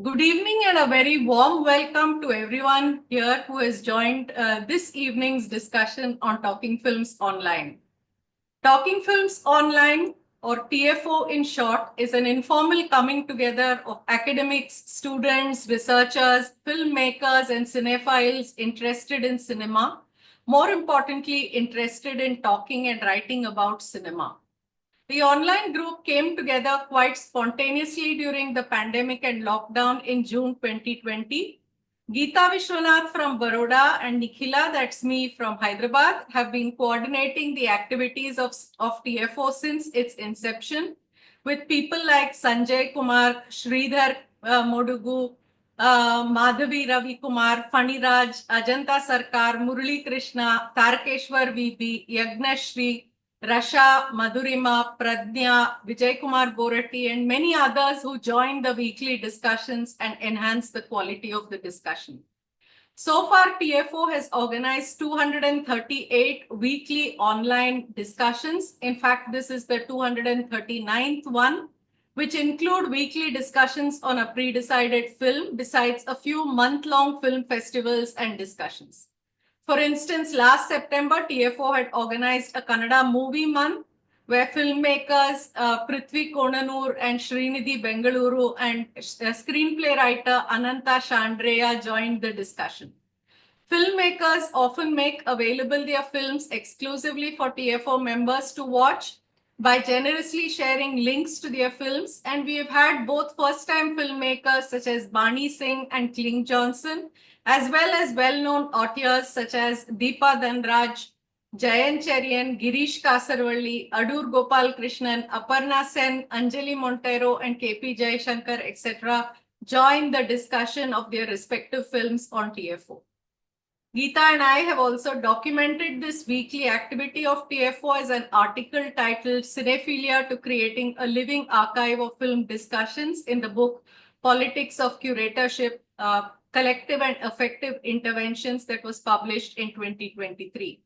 Good evening and a very warm welcome to everyone here who has joined this evening's discussion on Talking Films Online. Talking Films Online, or TFO in short, is an informal coming together of academics, students, researchers, filmmakers, and cinephiles interested in cinema, more importantly, interested in talking and writing about cinema. The online group came together quite spontaneously during the pandemic and lockdown in June 2020. Geeta Vishwanath from Baroda and Nikhila, that's me from Hyderabad, have been coordinating the activities of TFO since its inception with people like Sanjay Kumar, Sridhar Modugu, Madhavi Ravi Kumar, Faniraj, Ajanta Sarkar, Murali Krishna, Tarakeshwar VB, Yagnashri, Rasha, Madhurima, Pradnya, Vijay Kumar Borati, and many others who joined the weekly discussions and enhanced the quality of the discussion. So far, TFO has organized 238 weekly online discussions. In fact, this is the 239th one, which include weekly discussions on a pre-decided film, besides a few month-long film festivals and discussions. For instance, last September, TFO had organized a Kannada movie month where filmmakers Prithvi Konanur and Srinidhi Bengaluru and screenplay writer Ananta Shandreya joined the discussion. Filmmakers often make available their films exclusively for TFO members to watch by generously sharing links to their films. And we have had both first-time filmmakers such as Barney Singh and Kling Johnson, as well as well-known auteurs such as Deepa Dhanraj, Jayan Cherian, Girish Kasarvalli, Adur Gopal Krishnan, Aparna Sen, Anjali Montero, and KP Jayashankar, etc., join the discussion of their respective films on TFO. Geeta and I have also documented this weekly activity of TFO as an article titled Cinephilia to Creating a Living Archive of Film Discussions in the book Politics of Curatorship, Collective and Effective Interventions that was published in 2023.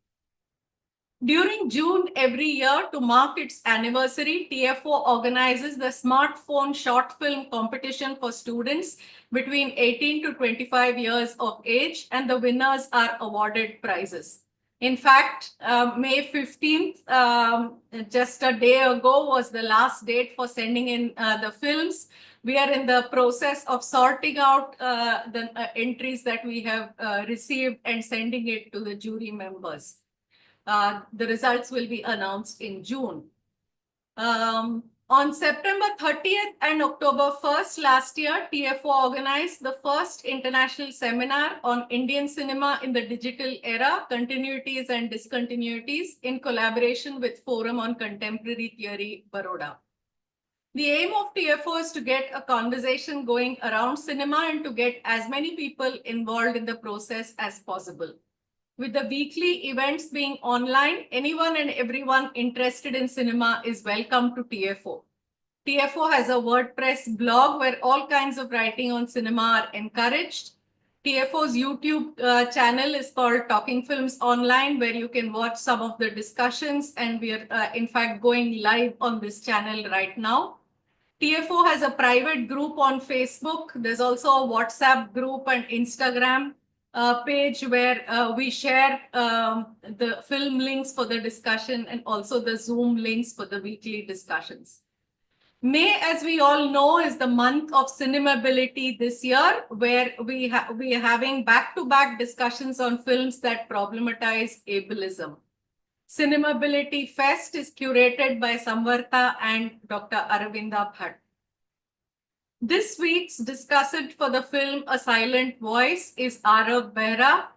During June every year, to mark its anniversary, TFO organizes the Smartphone Short Film Competition for students between 18 to 25 years of age, and the winners are awarded prizes. In fact, May 15th, just a day ago, was the last date for sending in the films. We are in the process of sorting out the entries that we have received and sending it to the jury members. The results will be announced in June. On September 30th and October 1st last year, TFO organized the first international seminar on Indian cinema in the digital era, continuities and discontinuities, in collaboration with Forum on Contemporary Theory, Baroda. The aim of TFO is to get a conversation going around cinema and to get as many people involved in the process as possible. With the weekly events being online, anyone and everyone interested in cinema is welcome to TFO. TFO has a WordPress blog where all kinds of writing on cinema are encouraged. TFO's YouTube channel is called Talking Films Online, where you can watch some of the discussions, and we are in fact going live on this channel right now. TFO has a private group on Facebook. There's also a WhatsApp group and Instagram page where we share the film links for the discussion and also the Zoom links for the weekly discussions. May, as we all know, is the month of Cinemability this year, where we are having back-to-back discussions on films that problematize ableism. Cinemability Fest is curated by Samvartha and Dr. Aravinda Bhatt. This week's discussant for the film A Silent Voice is Arav Behra,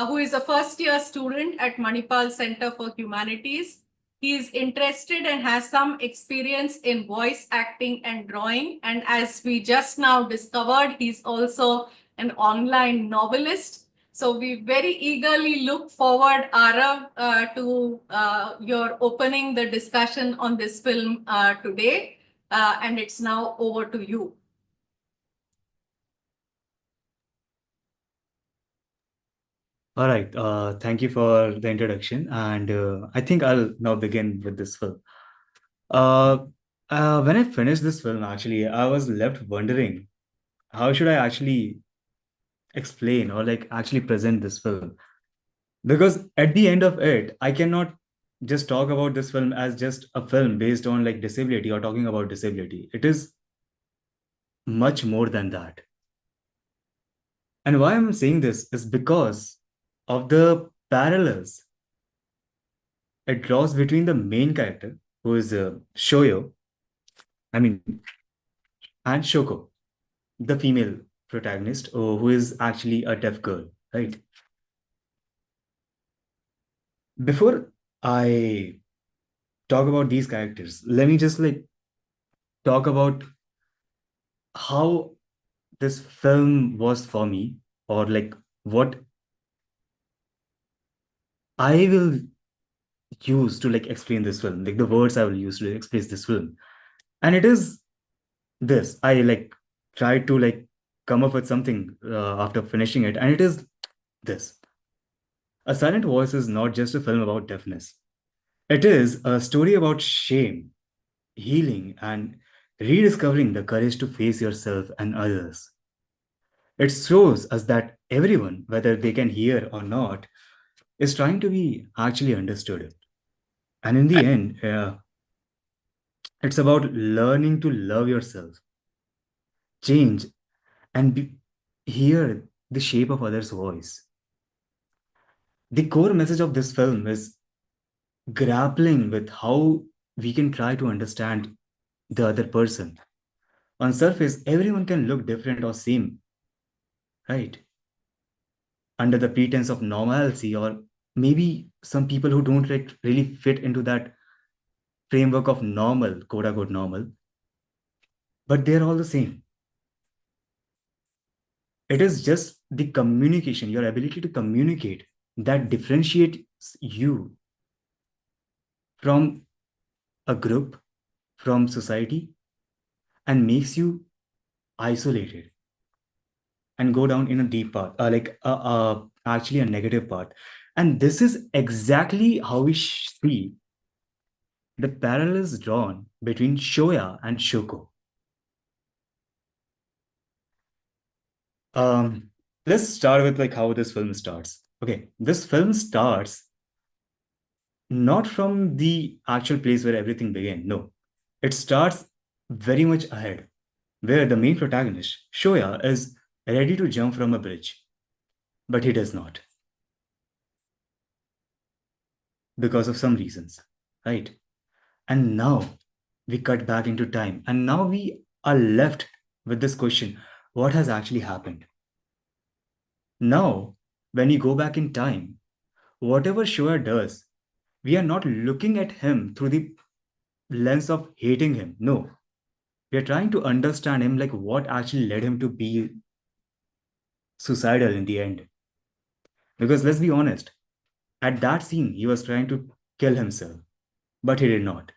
who is a first-year student at Manipal Center for Humanities. He is interested and has some experience in voice acting and drawing. And as we just now discovered, he's also an online novelist. So we very eagerly look forward, Arav, to your opening the discussion on this film today. And it's now over to you. All right. Thank you for the introduction. And I think I'll now begin with this film. When I finished this film, actually, I was left wondering how should I actually explain or like actually present this film? Because at the end of it, I cannot just talk about this film as just a film based on like disability or talking about disability. It is much more than that. And why I'm saying this is because of the parallels it draws between the main character, who is Shoyo, I mean, and Shoko, the female protagonist, who is actually a deaf girl, right? Before I talk about these characters, let me just like talk about how this film was for me, or like what I will use to like explain this film, like the words I will use to express this film. And it is this. I like tried to like come up with something after finishing it, and it is this. A Silent Voice is not just a film about deafness. It is a story about shame, healing, and rediscovering the courage to face yourself and others. It shows us that everyone, whether they can hear or not, is trying to be actually understood. And in the end, it's about learning to love yourself, change, and hear the shape of others' voice. The core message of this film is grappling with how we can try to understand the other person. On surface, everyone can look different or same, right? Under the pretense of normalcy, or maybe some people who don't like really fit into that framework of normal, quote unquote normal, but they're all the same. It is just the communication, your ability to communicate, that differentiates you from a group, from society, and makes you isolated and go down in a deep path, actually a negative path. And this is exactly how we see the parallels drawn between Shoya and Shoko. Um, let's start with like how this film starts. Okay, this film starts not from the actual place where everything began. No, it starts very much ahead, where the main protagonist, Shoya, is ready to jump from a bridge, but he does not because of some reasons, right? And now we cut back into time, and now we are left with this question: what has actually happened? Now, when you go back in time, whatever Shoya does, we are not looking at him through the lens of hating him. No, we are trying to understand him, like what actually led him to be suicidal in the end. Because let's be honest, at that scene, he was trying to kill himself, but he did not.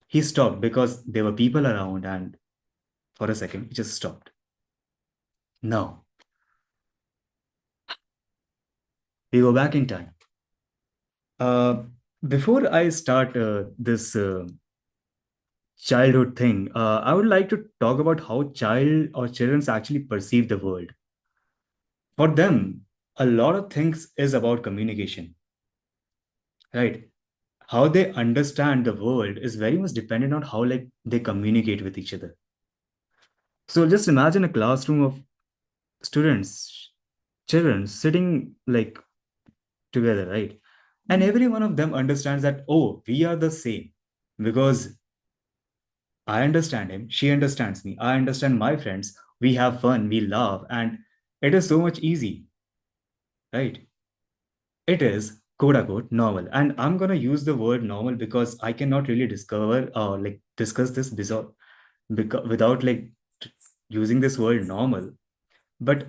He stopped because there were people around, and for a second, he just stopped. Now, we go back in time. Uh, Before I start this childhood thing, I would like to talk about how children actually perceive the world. For them, a lot of things is about communication, right? How they understand the world is very much dependent on how like they communicate with each other. So just imagine a classroom of students, children sitting like together, right? And every one of them understands that, oh, we are the same because I understand him, she understands me, I understand my friends, we have fun, we laugh, and it is so much easy, right? It is quote unquote normal. And I'm gonna use the word normal because I cannot really discover or like discuss this without like using this word normal. But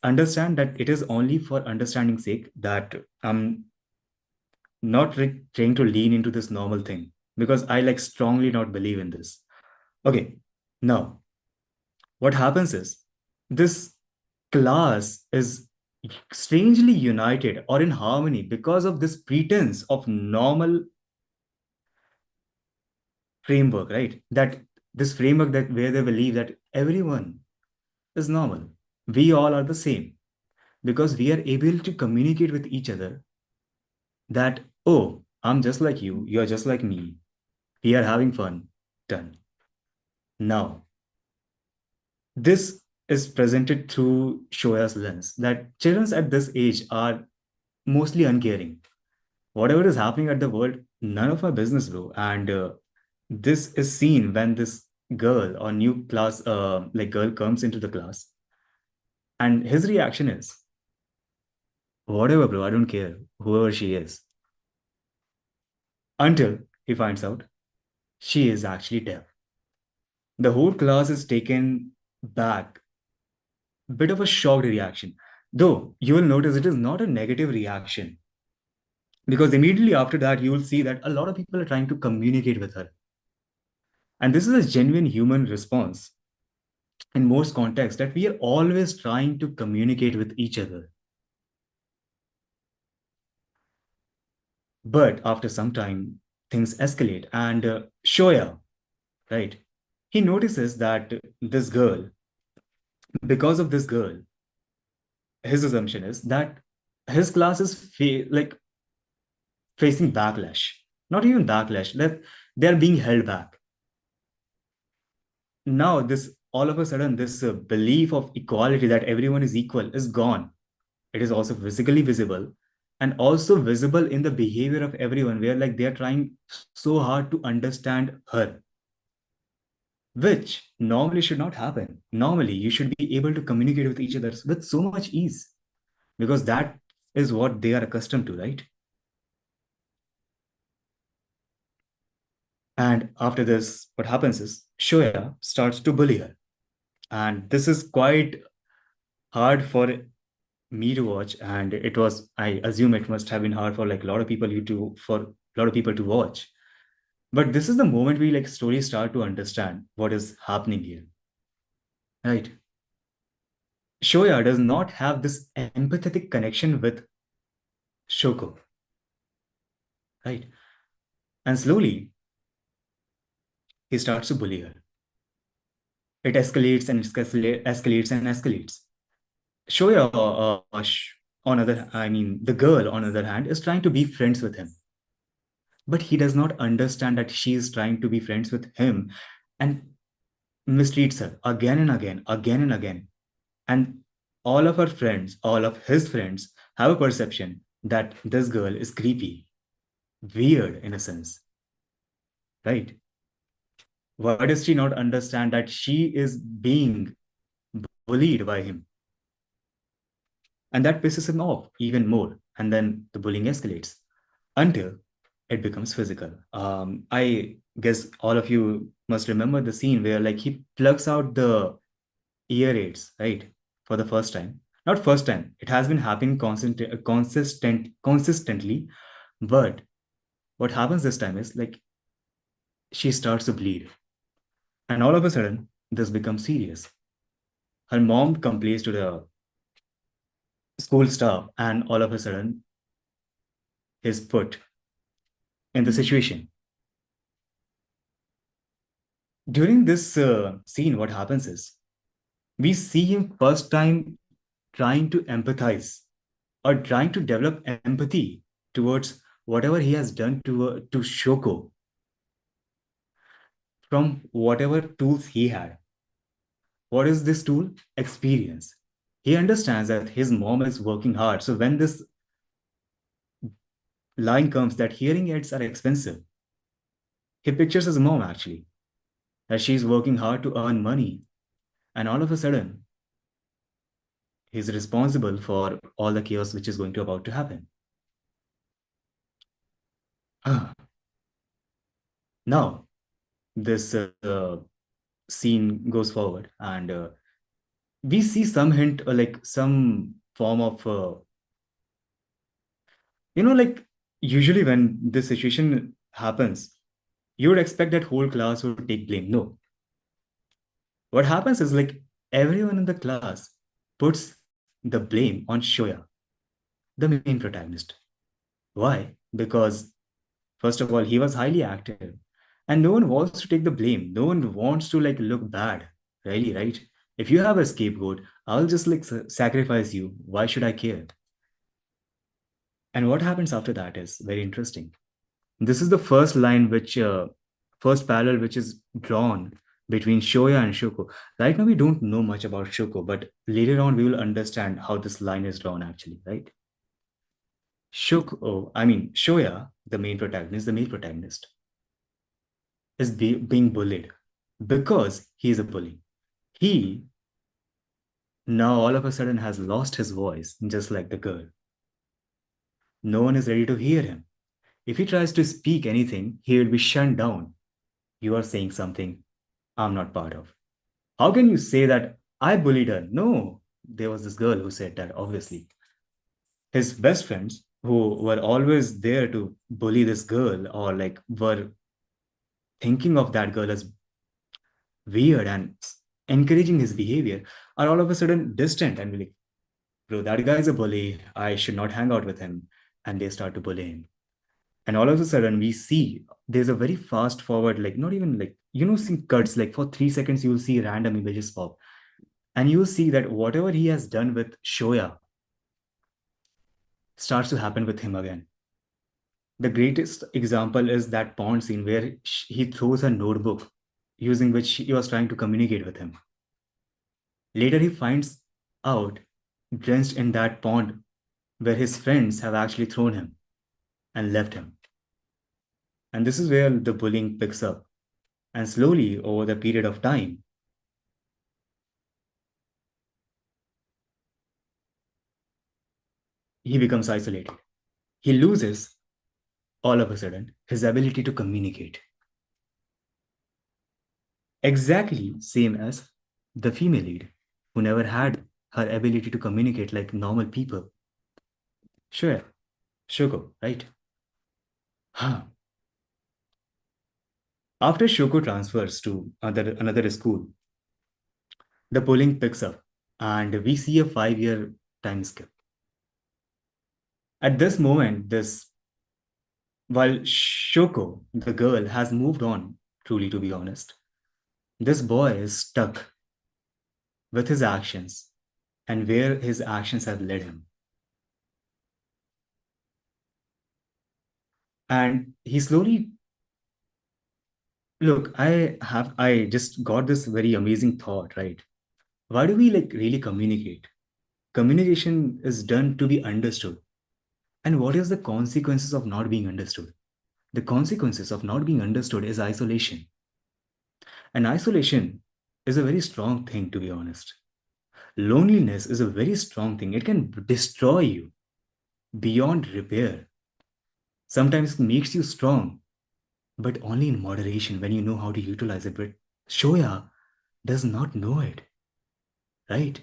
understand that it is only for understanding sake that I'm not like trying to lean into this normal thing, because I like strongly not believe in this. Okay, now what happens is this class is strangely united or in harmony because of this pretense of normal framework, right? That this framework that where they believe that everyone is normal. We all are the same because we are able to communicate with each other that, oh, I'm just like you, you're just like me, we are having fun. Done. Now, this is presented through Shoya's lens that children at this age are mostly uncaring. Whatever is happening at the world, none of our business, bro. And this is seen when this girl or new class, like girl comes into the class, and his reaction is, whatever, bro, I don't care, whoever she is. Until he finds out she is actually deaf. The whole class is taken back, bit of a shocked reaction. Though you will notice it is not a negative reaction, because immediately after that, you will see that a lot of people are trying to communicate with her. And this is a genuine human response in most contexts that we are always trying to communicate with each other. But after some time, things escalate. And Shoya, right, he notices that this girl, because of this girl, his assumption is that his class is like facing backlash. Not even backlash, that they're being held back. Now, this all of a sudden, this belief of equality that everyone is equal is gone. It is also physically visible and also visible in the behavior of everyone, where like they are trying so hard to understand her, which normally should not happen. Normally, you should be able to communicate with each other with so much ease because that is what they are accustomed to, right? And after this, what happens is Shoya starts to bully her. And this is quite hard for me to watch. And it was, I assume it must have been hard for like a lot of people for a lot of people to watch. But this is the moment we like slowly start to understand what is happening here. Right. Shoya does not have this empathetic connection with Shoko. Right. And slowly he starts to bully her. It escalates and escalates and escalates. Shoya, the girl, on the other hand, is trying to be friends with him. But he does not understand that she is trying to be friends with him and mistreats her again and again, again and again. And all of her friends, all of his friends, have a perception that this girl is creepy, weird in a sense, right? Why does she not understand that she is being bullied by him? And that pisses him off even more. And then the bullying escalates until it becomes physical. I guess all of you must remember the scene where like he plucks out the ear aids, right? For the first time. Not first time. It has been happening consistently. But what happens this time is like she starts to bleed. And all of a sudden, this becomes serious. Her mom complains to the school staff, and all of a sudden, he's put in the situation. During this scene, what happens is we see him first time trying to empathize or trying to develop empathy towards whatever he has done to Shoko from whatever tools he had. What is this tool? Experience. He understands that his mom is working hard. So when this line comes that hearing aids are expensive, he pictures his mom actually, that she's working hard to earn money. And all of a sudden, he's responsible for all the chaos which is going to about to happen. Now, this scene goes forward and we see some hint like some form of like usually when this situation happens, you would expect that whole class would take blame. No, what happens is like everyone in the class puts the blame on Shoya, the main protagonist. Why? Because first of all, he was highly active and no one wants to take the blame. No one wants to like look bad, really, right? If you have a scapegoat, I'll just like sacrifice you. Why should I care? And what happens after that is very interesting. This is the first line first parallel which is drawn between Shoya and Shoko. Right now, we don't know much about Shoko, but later on, we will understand how this line is drawn actually, right? Shoya, the main protagonist, is being bullied because he is a bully. He now all of a sudden has lost his voice, just like the girl. No one is ready to hear him. If he tries to speak anything, he will be shut down. You are saying something I'm not part of. How can you say that I bullied her? No, there was this girl who said that, obviously. His best friends, who were always there to bully this girl or like were thinking of that girl as weird and encouraging his behavior, are all of a sudden distant and be like, bro, that guy is a bully. I should not hang out with him. And they start to bully him. And all of a sudden, we see there's a very fast forward, like not even like, some cuts, like for 3 seconds, you'll see random images pop. And you'll see that whatever he has done with Shoya starts to happen with him again. The greatest example is that pond scene where he throws a notebook using which he was trying to communicate with him. Later, he finds out, drenched in that pond, where his friends have actually thrown him and left him. And this is where the bullying picks up. And slowly, over the period of time, he becomes isolated. He loses, all of a sudden, his ability to communicate. Exactly same as the female lead, who never had her ability to communicate like normal people. Sure, Shoko, right? Huh. After Shoko transfers to another school, the bullying picks up, and we see a 5-year time skip. At this moment, while Shoko, the girl, has moved on, truly to be honest, this boy is stuck with his actions and where his actions have led him. And he slowly, look, I just got this very amazing thought, right? Why do we like really communicate? Communication is done to be understood. And what is the consequences of not being understood? The consequences of not being understood is isolation. And isolation is a very strong thing, to be honest. Loneliness is a very strong thing. It can destroy you beyond repair. Sometimes it makes you strong, but only in moderation when you know how to utilize it. But Shoya does not know it, right?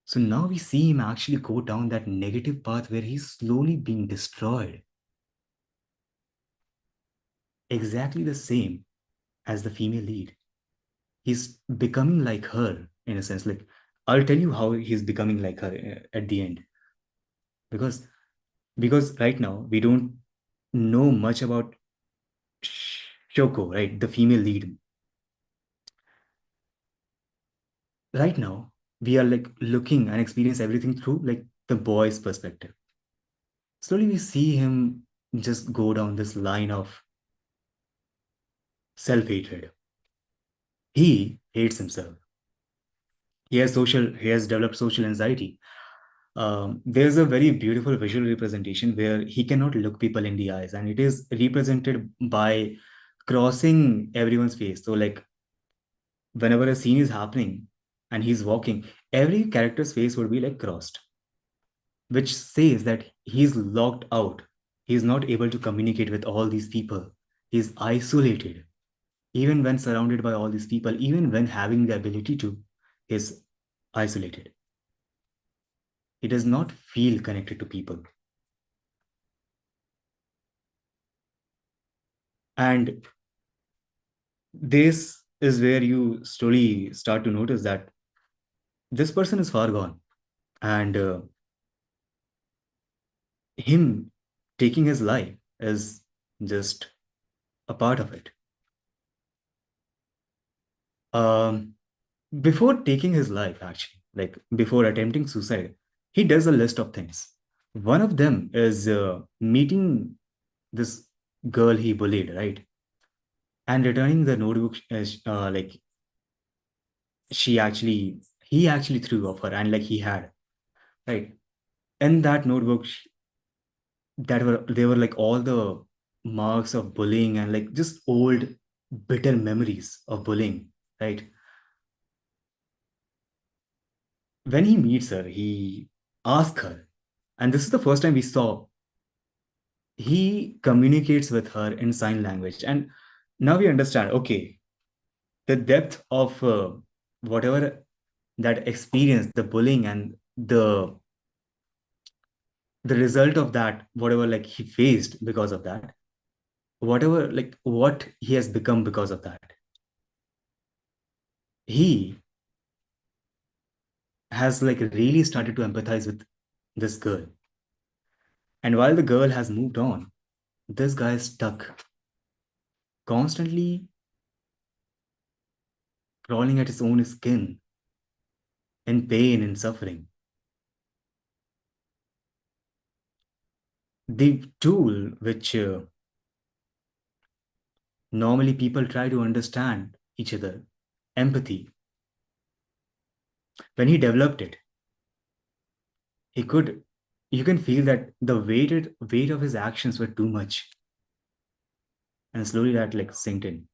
So now we see him actually go down that negative path where he's slowly being destroyed. Exactly the same as the female lead. He's becoming like her in a sense. Like, I'll tell you how he's becoming like her at the end. Because because right now we don't know much about Shoko, right? The female lead. Right now, we are like looking and experience everything through like the boy's perspective. Slowly we see him just go down this line of self-hatred. He hates himself. He has developed social anxiety. There's a very beautiful visual representation where he cannot look people in the eyes, and it is represented by crossing everyone's face. So, like, whenever a scene is happening and he's walking, every character's face would be like crossed, which says that he's locked out. He's not able to communicate with all these people. He's isolated. Even when surrounded by all these people, even when having the ability to, is isolated. He does not feel connected to people. And this is where you slowly start to notice that this person is far gone. And him taking his life is just a part of it. Um, before taking his life, actually, like before attempting suicide, he does a list of things. One of them is meeting this girl he bullied, right? And returning the notebook as like he actually threw off her, and like he had, right? In that notebook, they were like all the marks of bullying and like just old bitter memories of bullying, right? When he meets her, he asks her, and this is the first time we saw he communicates with her in sign language. And now we understand, okay, the depth of whatever that experience, the bullying and the result of that, whatever like he faced because of that, whatever like what he has become because of that. He has like really started to empathize with this girl. And while the girl has moved on, this guy is stuck, constantly crawling at his own skin in pain and suffering. The tool which normally people try to understand each other, empathy, when he developed it, he could, you can feel that the weight of his actions were too much. And slowly that like sinked in.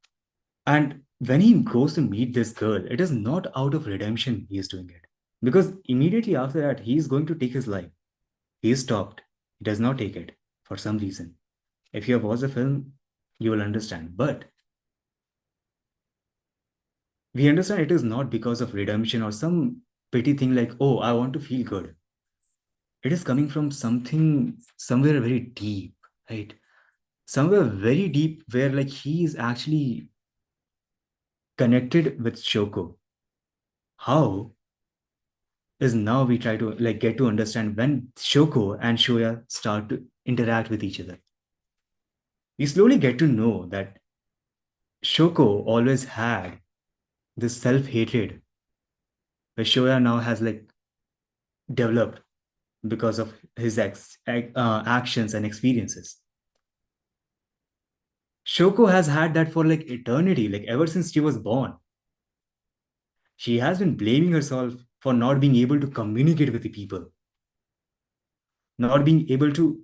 And when he goes to meet this girl, it is not out of redemption he is doing it. Because immediately after that, he is going to take his life. He is stopped. He does not take it for some reason. If you have watched the film, you will understand. But we understand it is not because of redemption or some petty thing like, oh, I want to feel good. It is coming from something somewhere very deep, right? Somewhere very deep where like he is actually connected with Shoko. How is now we try to like get to understand when Shoko and Shoya start to interact with each other. We slowly get to know that Shoko always had this self-hatred, where Shoya now has like developed because of his actions and experiences. Shoko has had that for like eternity, like ever since she was born. She has been blaming herself for not being able to communicate with the people, not being able to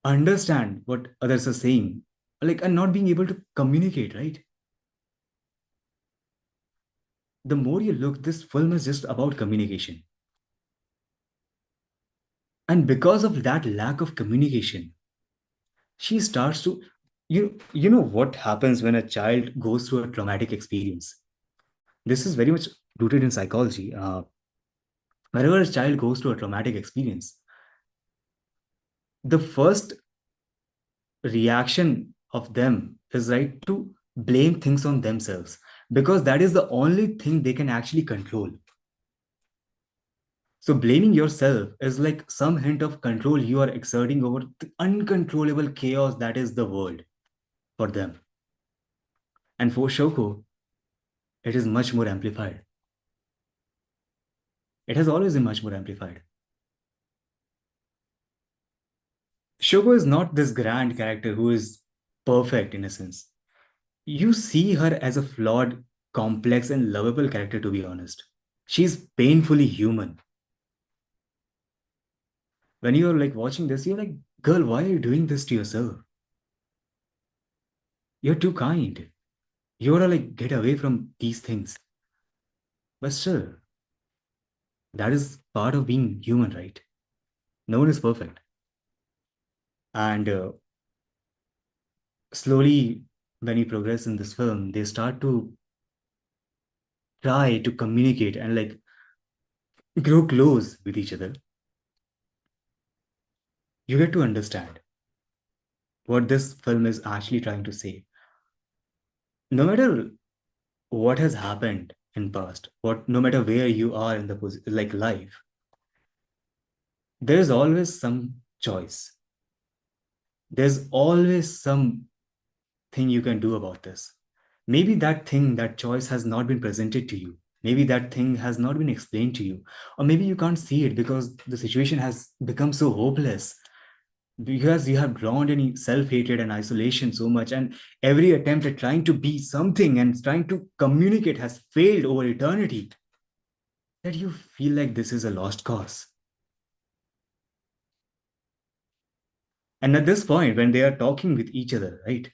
understand what others are saying, like, and not being able to communicate, right? The more you look, this film is just about communication. And because of that lack of communication, she starts to, you know what happens when a child goes through a traumatic experience. This is very much rooted in psychology. Whenever a child goes through a traumatic experience, the first reaction of them is right to blame things on themselves because that is the only thing they can actually control. So blaming yourself is like some hint of control you are exerting over the uncontrollable chaos that is the world for them. And for Shoko, it is much more amplified. It has always been much more amplified. Shoko is not this grand character who is perfect in a sense. You see her as a flawed, complex, and lovable character, to be honest. She's painfully human. When you're like watching this, you're like, girl, why are you doing this to yourself? You're too kind. You ought to like get away from these things. But still, that is part of being human, right? No one is perfect. And slowly, when you progress in this film, they start to try to communicate and like grow close with each other. You get to understand what this film is actually trying to say. No matter what has happened in past, what no matter where you are in the like life, there is always some choice. There's always something you can do about this. Maybe that thing, that choice has not been presented to you. Maybe that thing has not been explained to you. Or maybe you can't see it because the situation has become so hopeless, because you have drawn in self-hatred and isolation so much, and every attempt at trying to be something and trying to communicate has failed over eternity, that you feel like this is a lost cause. And at this point, when they are talking with each other, right,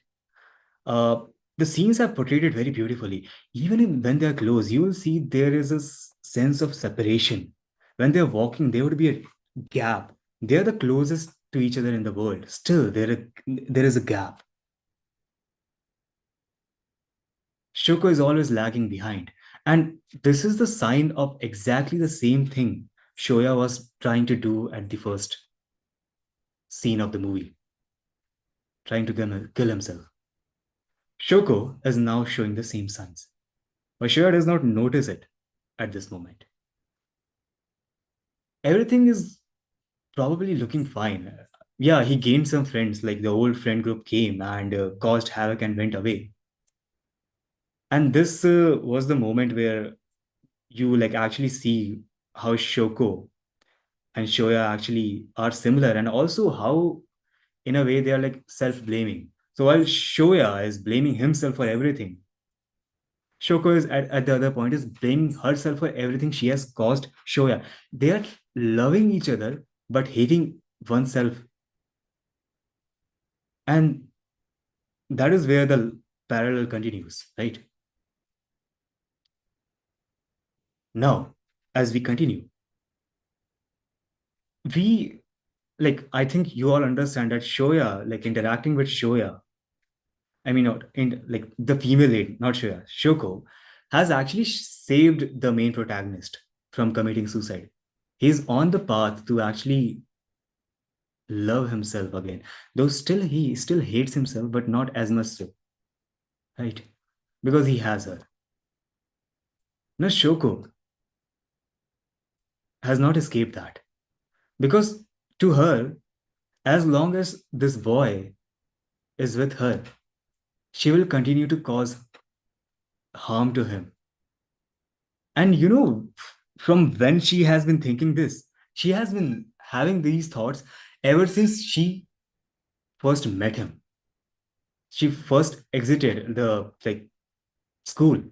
uh, the scenes are portrayed it very beautifully. Even when they're close, you will see there is a sense of separation. When they're walking, there would be a gap. They're the closest to each other in the world. Still, there is a gap. Shoko is always lagging behind. And this is the sign of exactly the same thing Shoya was trying to do at the first scene of the movie, trying to kill himself. Shoko is now showing the same signs, but Shoya does not notice it at this moment. Everything is probably looking fine. Yeah, he gained some friends, like the old friend group came and caused havoc and went away. And this was the moment where you like actually see how Shoko and Shoya actually are similar, and also how, in a way, they are like self blaming. So while Shoya is blaming himself for everything, Shoko is at the other point is blaming herself for everything she has caused Shoya. They are loving each other but hating oneself. And that is where the parallel continues, right? Now, as we continue, we like, I think you all understand that Shoya, like interacting with Shoya, I mean, not in like the female lead, not Shreya, Shoko, has actually saved the main protagonist from committing suicide. He's on the path to actually love himself again. Though still he still hates himself, but not as much so, right? Because he has her. Now Shoko has not escaped that. Because to her, as long as this boy is with her, she will continue to cause harm to him. And from when she has been thinking this, she has been having these thoughts ever since she first met him. She first exited the like school,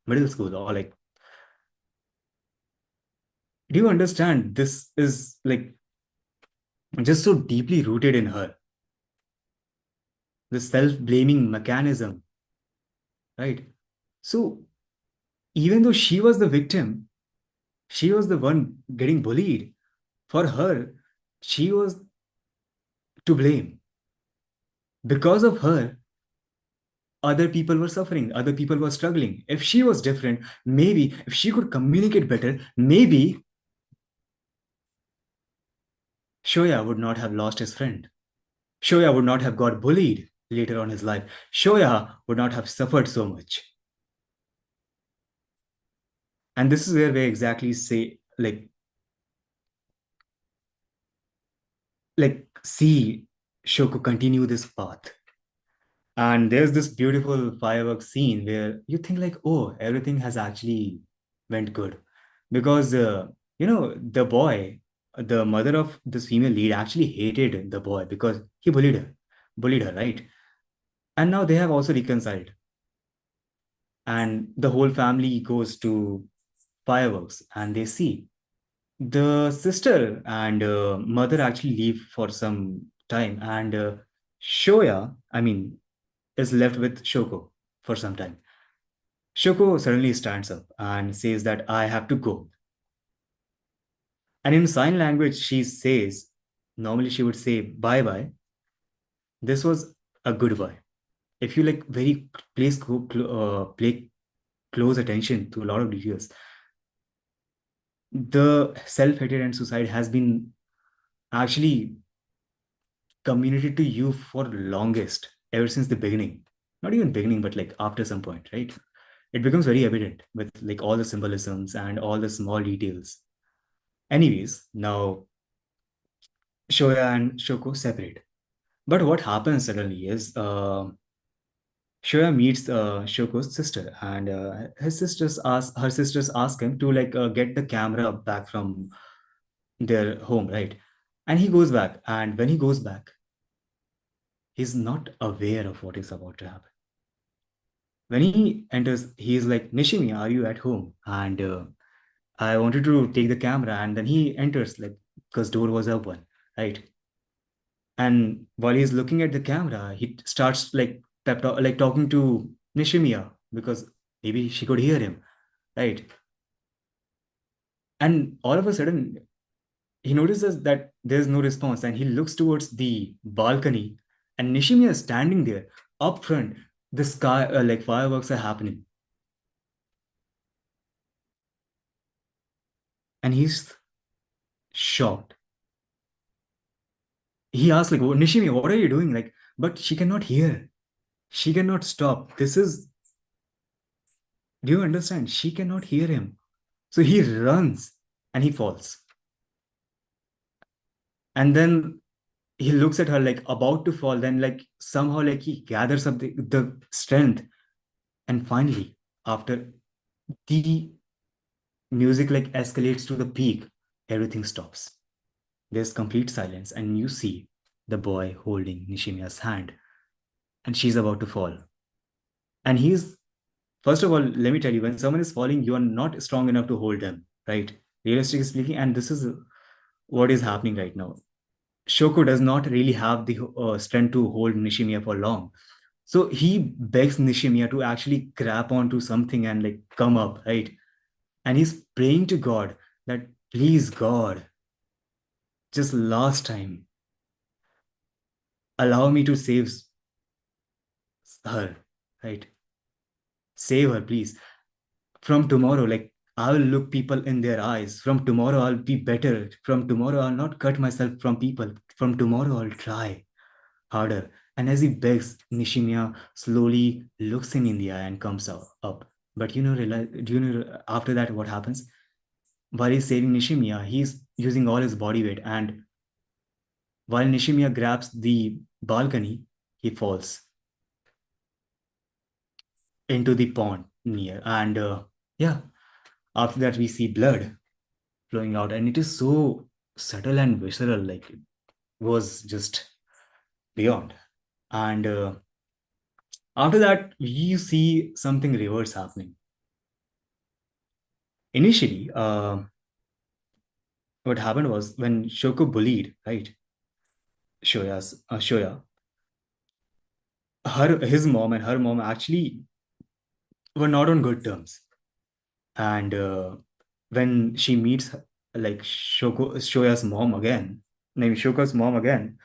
middle school, or like, do you understand? This is like just so deeply rooted in her, the self-blaming mechanism, right? So even though she was the victim, she was the one getting bullied. For her, she was to blame. Because of her, other people were suffering, other people were struggling. If she was different, maybe if she could communicate better, maybe Shoya would not have lost his friend. Shoya would not have got bullied later on his life. Shoya would not have suffered so much. And this is where we exactly say, see Shoko continue this path. And there's this beautiful fireworks scene where you think like, oh, everything has actually went good. Because, the boy, the mother of this female lead actually hated the boy because he bullied her, right? And now they have also reconciled. And the whole family goes to fireworks and they see the sister and mother actually leave for some time. And Shoya, I mean, is left with Shoko for some time. Shoko suddenly stands up and says that I have to go. And in sign language, she says, normally she would say bye bye. This was a goodbye. If you like very play close attention to a lot of details, the self-hatred and suicide has been actually communicated to you for longest, ever since the beginning. Not even beginning, but like after some point, right? It becomes very evident with like all the symbolisms and all the small details. Anyways, now Shoya and Shoko separate. But what happens suddenly is Shoya meets Shoko's sister, and her sisters ask him to like get the camera back from their home, right? And he goes back, and when he goes back, he's not aware of what is about to happen. When he enters, he is like, Nishimi, are you at home? And I wanted to take the camera, and then he enters, like, because door was open, right? And while he's looking at the camera, he starts like like talking to Nishimiya because maybe she could hear him, right? And all of a sudden, he notices that there's no response, and he looks towards the balcony, and Nishimiya is standing there up front. The sky, like fireworks are happening, and he's shocked. He asks, like, "Oh, Nishimiya, what are you doing?" Like, but she cannot hear. She cannot stop. This is, do you understand? She cannot hear him. So he runs and he falls. And then he looks at her like about to fall. Then, like, somehow, like, he gathers up the strength. And finally, after the music like escalates to the peak, everything stops. There's complete silence, and you see the boy holding Nishimiya's hand, and she's about to fall. And he's, first of all, let me tell you, when someone is falling, you are not strong enough to hold them, right? Realistically speaking, and this is what is happening right now. Shoko does not really have the strength to hold Nishimiya for long. So he begs Nishimiya to actually grab onto something and like come up, right? And he's praying to God that, please, God, just last time, allow me to save her, right? Save her, please. From tomorrow, like, I will look people in their eyes. From tomorrow, I'll be better. From tomorrow, I'll not cut myself from people. From tomorrow, I'll try harder. And as he begs, Nishimiya slowly looks him in the eye and comes up. But do you know after that what happens? While he's saving Nishimiya, he's using all his body weight. And while Nishimiya grabs the balcony, he falls into the pond near. And yeah, after that, we see blood flowing out. And it is so subtle and visceral, like, it was just beyond. And after that, we see something reverse happening. Initially, what happened was when Shoko bullied, right, Shoya, his mom and her mom actually were not on good terms. And when she meets like Shoya's mom again, named Shoka's mom again,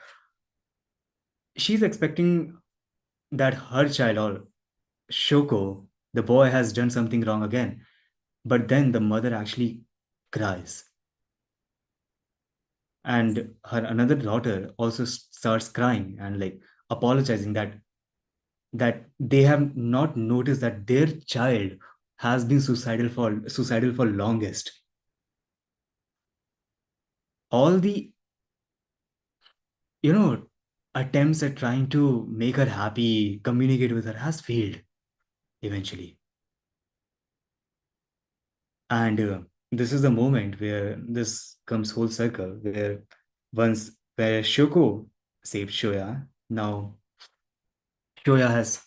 she's expecting that her child or Shoko, the boy, has done something wrong again. But then the mother actually cries. And her another daughter also starts crying and like apologizing that they have not noticed that their child has been suicidal for longest. All the, you know, attempts at trying to make her happy, communicate with her, has failed eventually. And this is the moment where this comes full circle, where Shoko saved Shoya, now Shoya has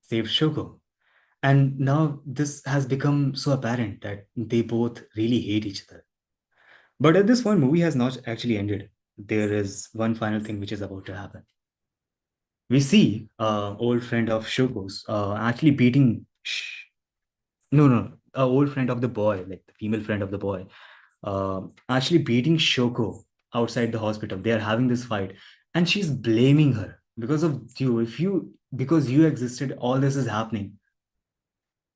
saved Shoko. And now this has become so apparent that they both really hate each other. But at this point, movie has not actually ended. There is one final thing which is about to happen. We see old friend of Shoko's actually beating. No, no, a old friend of the boy, like the female friend of the boy, actually beating Shoko outside the hospital. They are having this fight, and she's blaming her because of you. Because you existed, all this is happening.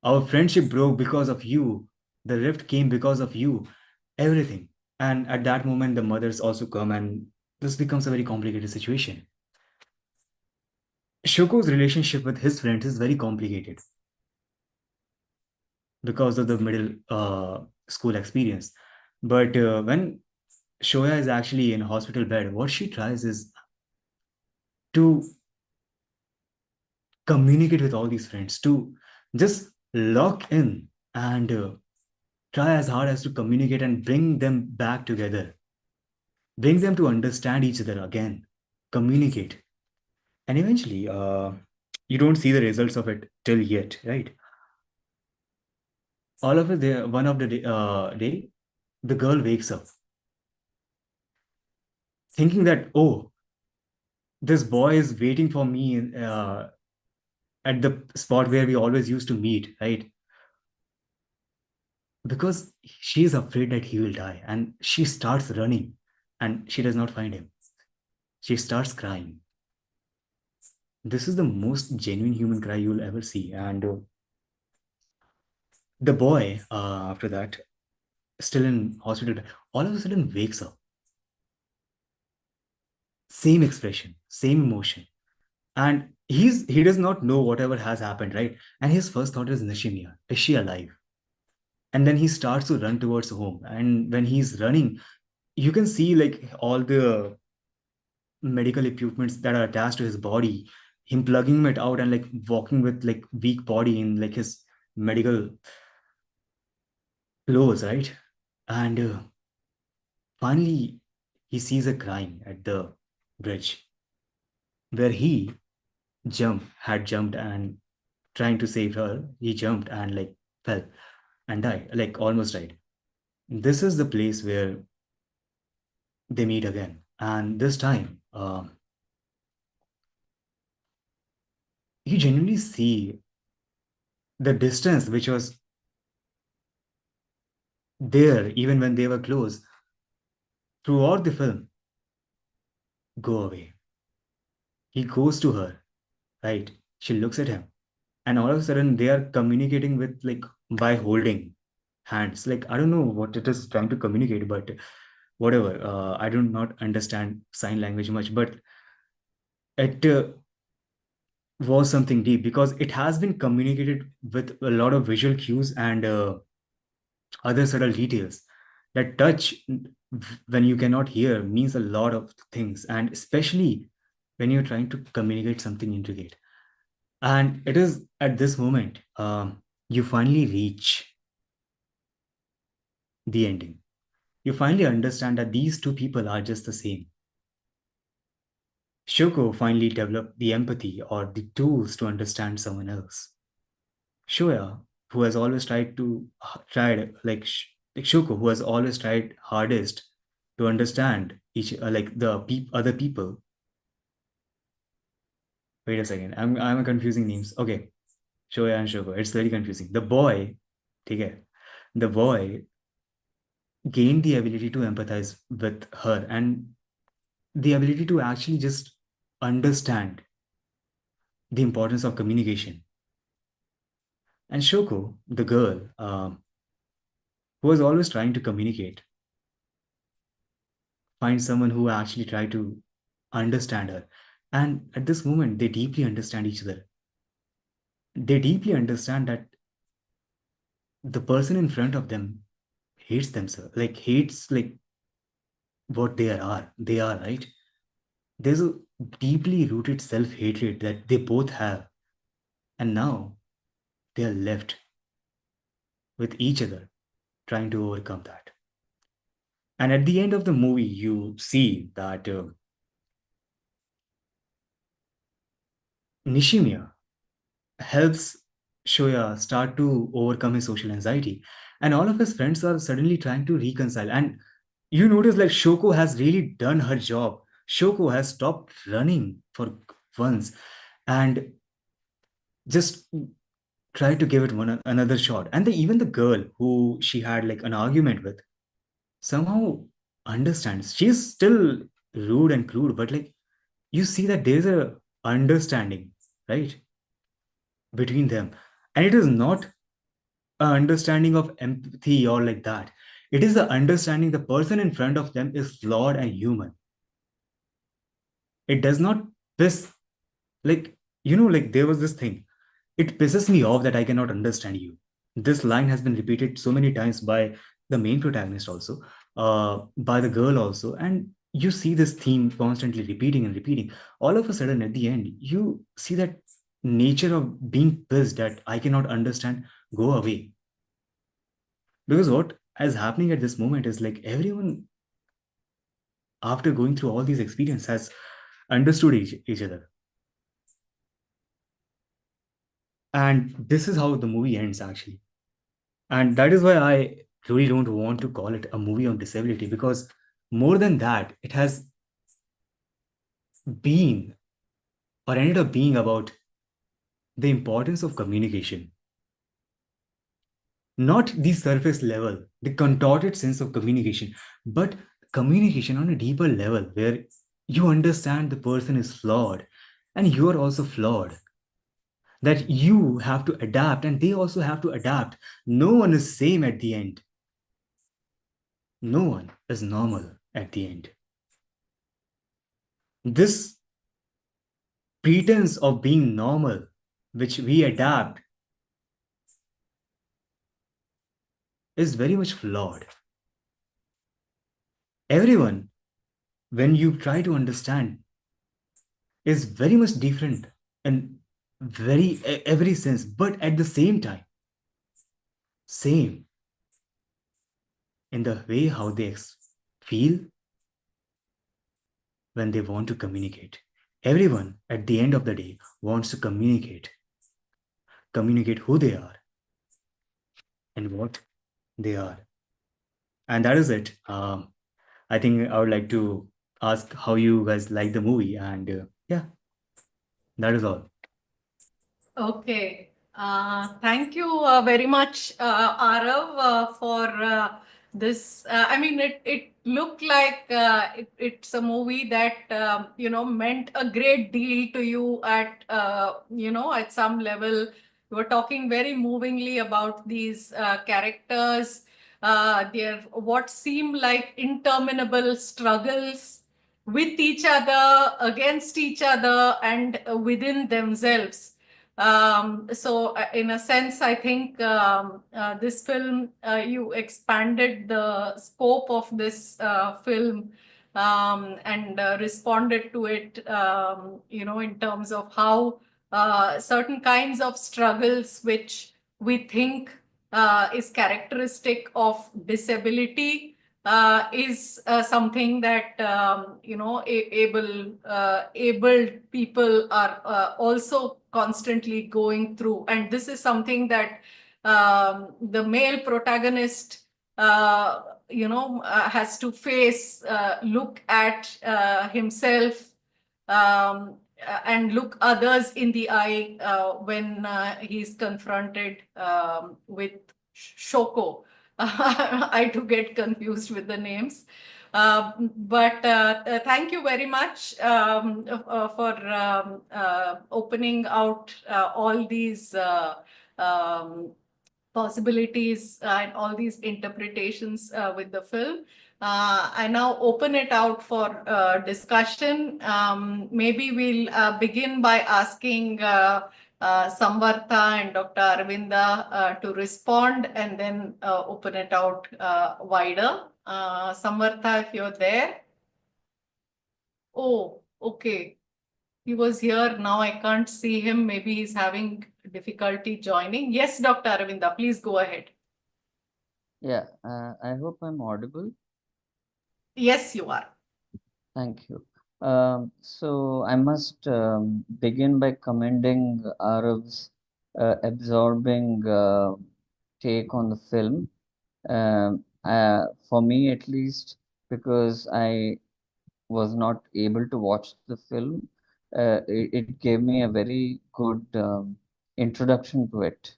Our friendship broke because of you. The rift came because of you. Everything. And at that moment, the mothers also come, and this becomes a very complicated situation. Shoko's relationship with his friends is very complicated because of the middle school experience. But when Shoya is actually in a hospital bed, what she tries is to communicate with all these friends, to just lock in and try as hard as to communicate and bring them back together, bring them to understand each other again, communicate. And eventually, you don't see the results of it till yet, right? All of it there, one of the day, the girl wakes up thinking that, oh, this boy is waiting for me at the spot where we always used to meet, right? Because she is afraid that he will die, and she starts running and she does not find him. She starts crying. This is the most genuine human cry you will ever see. And the boy, after that, still in hospital, all of a sudden wakes up. Same expression, same emotion. And he does not know whatever has happened, right? And his first thought is, Nishimiya, is she alive? And then he starts to run towards home. And when he's running, you can see like all the medical equipments that are attached to his body, him plugging it out and like walking with like weak body in like his medical clothes, right? And finally, he sees her crying at the bridge where he had jumped and trying to save her. He jumped and like fell and died, like almost died. This is the place where they meet again. And this time, you genuinely see the distance which was there even when they were close throughout the film go away. He goes to her, right? She looks at him, and all of a sudden they are communicating with like by holding hands. Like, I don't know what it is trying to communicate, but whatever. I do not understand sign language much, but it was something deep because it has been communicated with a lot of visual cues and other subtle details. That touch, when you cannot hear, means a lot of things, and especially when you're trying to communicate something intricate. And it is at this moment you finally reach the ending. You finally understand that these two people are just the same. Shoko finally developed the empathy or the tools to understand someone else. Shoya, who has always tried like Shoko, who has always tried hardest to understand each like the other people. Wait a second, I'm confusing names. Okay, Shoya and Shoko. It's very confusing. The boy, okay, the boy gained the ability to empathize with her and the ability to actually just understand the importance of communication. And Shoko, the girl, who was always trying to communicate, finds someone who actually tried to understand her. And at this moment, they deeply understand each other. They deeply understand that the person in front of them hates themselves, like hates like what they are, right? There's a deeply rooted self-hatred that they both have. And now they are left with each other trying to overcome that. And at the end of the movie, you see that Nishimiya helps Shoya start to overcome his social anxiety. And all of his friends are suddenly trying to reconcile. And you notice like Shoko has really done her job. Shoko has stopped running for once and just tried to give it another shot. And even the girl who she had like an argument with somehow understands. She's still rude and crude, but like you see that there's a understanding, right, between them. And it is not a understanding of empathy or like that. It is the understanding the person in front of them is flawed and human. It does not piss like like there was this thing. It pisses me off that I cannot understand you. This line has been repeated so many times by the main protagonist also, by the girl also, and you see this theme constantly repeating and repeating. All of a sudden, at the end, you see that nature of being pissed that I cannot understand go away. Because what is happening at this moment is like everyone, after going through all these experiences, has understood each other. And this is how the movie ends, actually. And that is why I really don't want to call it a movie on disability, because more than that, it has been or ended up being about the importance of communication. Not the surface level, the contorted sense of communication, but communication on a deeper level where you understand the person is flawed and you are also flawed. That you have to adapt and they also have to adapt. No one is same at the end. No one is normal at the end. This pretense of being normal, which we adapt, is very much flawed. Everyone, when you try to understand, is very much different in every sense, but at the same time, same in the way how they feel when they want to communicate. Everyone at the end of the day wants to communicate who they are and what they are. And that is it. I think I would like to ask how you guys like the movie. And yeah, that is all. Okay. Thank you very much, Arav, for this. I mean, it looked like it's a movie that meant a great deal to you at at some level. You were talking very movingly about these characters, their what seemed like interminable struggles with each other, against each other, and within themselves. So in a sense, I think this film, you expanded the scope of this film and responded to it, in terms of how certain kinds of struggles which we think is characteristic of disability is something that able people are also constantly going through, and this is something that the male protagonist has to face, look at himself, and look others in the eye when he's confronted with Shoko. I do get confused with the names. But thank you very much for opening out all these possibilities and all these interpretations with the film. I now open it out for discussion. Maybe we'll begin by asking Samvartha and Dr. Aravinda to respond, and then open it out wider. Samvartha, if you're there. Oh, okay. He was here. Now I can't see him. Maybe he's having difficulty joining. Yes, Dr. Aravinda, please go ahead. Yeah, I hope I'm audible. Yes, you are. Thank you. So I must begin by commending Arav's absorbing take on the film. For me, at least, because I was not able to watch the film, it gave me a very good introduction to it.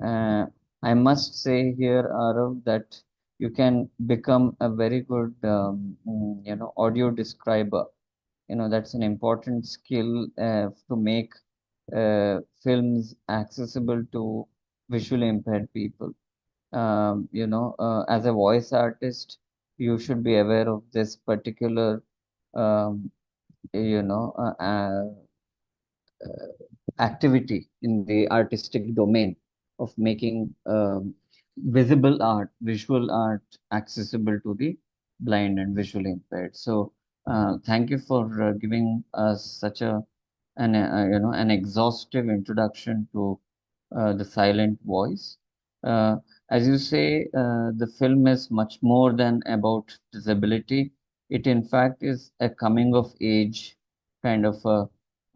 I must say here, Arav, that you can become a very good, audio describer. That's an important skill to make films accessible to visually impaired people. As a voice artist, you should be aware of this particular, um, you know, uh, uh, activity in the artistic domain of making visible art, visual art accessible to the blind and visually impaired. So, thank you for giving us such a an exhaustive introduction to the silent voice. Uh, as you say, the film is much more than about disability. It, in fact, is a coming of age kind of a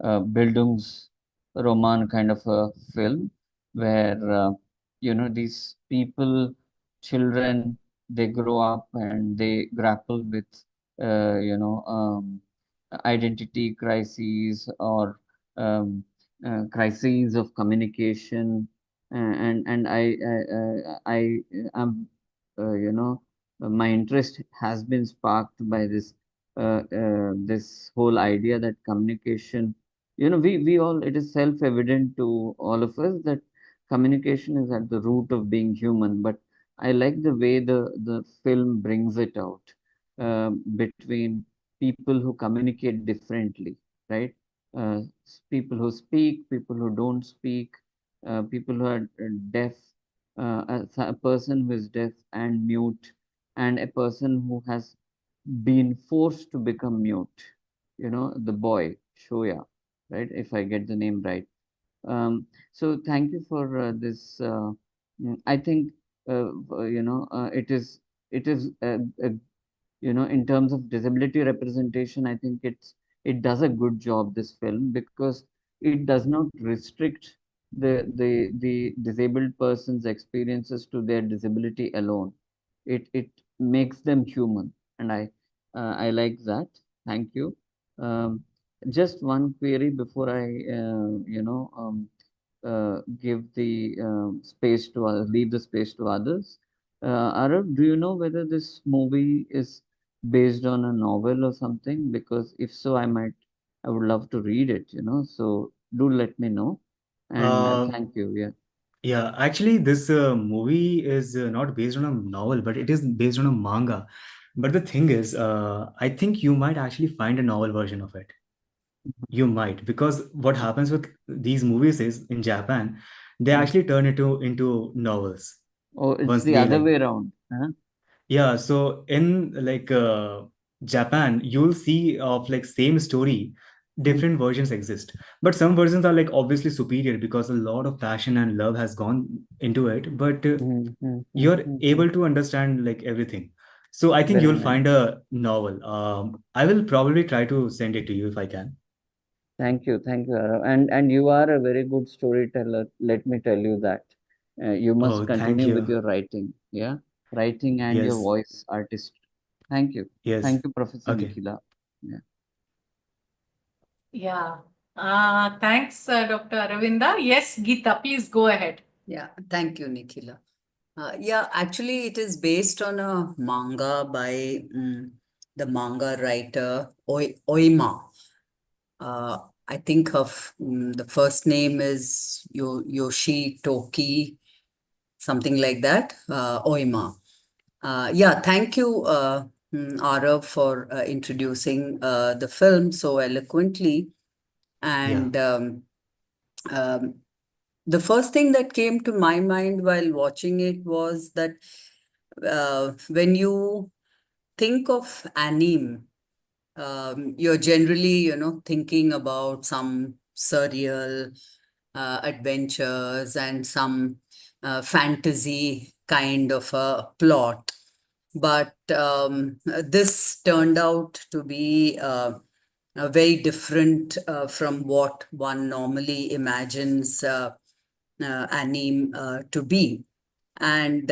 Bildungsroman kind of a film where, these people, children, they grow up and they grapple with, identity crises or um, crises of communication, and I am my interest has been sparked by this whole idea that communication, we all, it is self-evident to all of us that communication is at the root of being human, but I like the way the film brings it out, between people who communicate differently, right? People who speak, people who don't speak, people who are deaf, a person who is deaf and mute, and a person who has been forced to become mute. The boy, Shoya, right? If I get the name right. So thank you for this. I think it is in terms of disability representation, I think it does a good job, this film, because it does not restrict the disabled person's experiences to their disability alone. It makes them human, and I like that. Thank you. Just one query before I give the space to others, leave the space to others. Arav, do you know whether this movie is based on a novel or something? Because if so, I would love to read it. So do let me know. And Uh, thank you. Yeah. yeah, actually, this movie is not based on a novel, but it is based on a manga. But the thing is, I think you might actually find a novel version of it. You might, because what happens with these movies is in Japan, they Mm. actually turn into novels Oh, it's once the they other like. way around. Huh? Yeah, so in like Japan, you'll see of like same story, Mm, different versions exist. But some versions are like obviously superior because a lot of passion and love has gone into it. But you're mm. able to understand like everything. So I think Very you'll nice. find a novel. I will probably try to send it to you if I can. Thank you, Arav. And you are a very good storyteller. Let me tell you that. You must Oh, thank continue with you. your writing. Yeah, writing and your Yes, voice artist. Thank you. yes. Thank you, Professor Okay. Nikhila. Yeah. Yeah. Thanks, Dr. Aravinda. Yes, Geeta, please go ahead. Yeah, thank you, Nikhila. Yeah, actually, it is based on a manga by the manga writer Oima. I think of the first name is Yoshi Toki, something like that. Oima. Yeah, thank you, Arav, for introducing the film so eloquently. Yeah. And um, the first thing that came to my mind while watching it was that when you think of anime, you're generally, thinking about some surreal adventures and some fantasy kind of a plot. But this turned out to be very different from what one normally imagines anime to be. And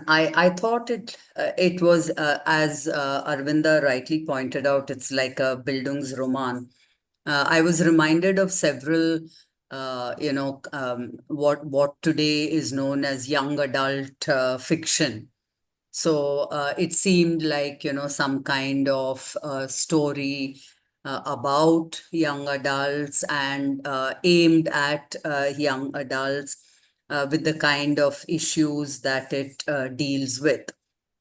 I thought it was as Arvinda rightly pointed out, it's like a Bildungsroman. I was reminded of several, what today is known as young adult fiction. So it seemed like, some kind of story about young adults and aimed at young adults with the kind of issues that it deals with.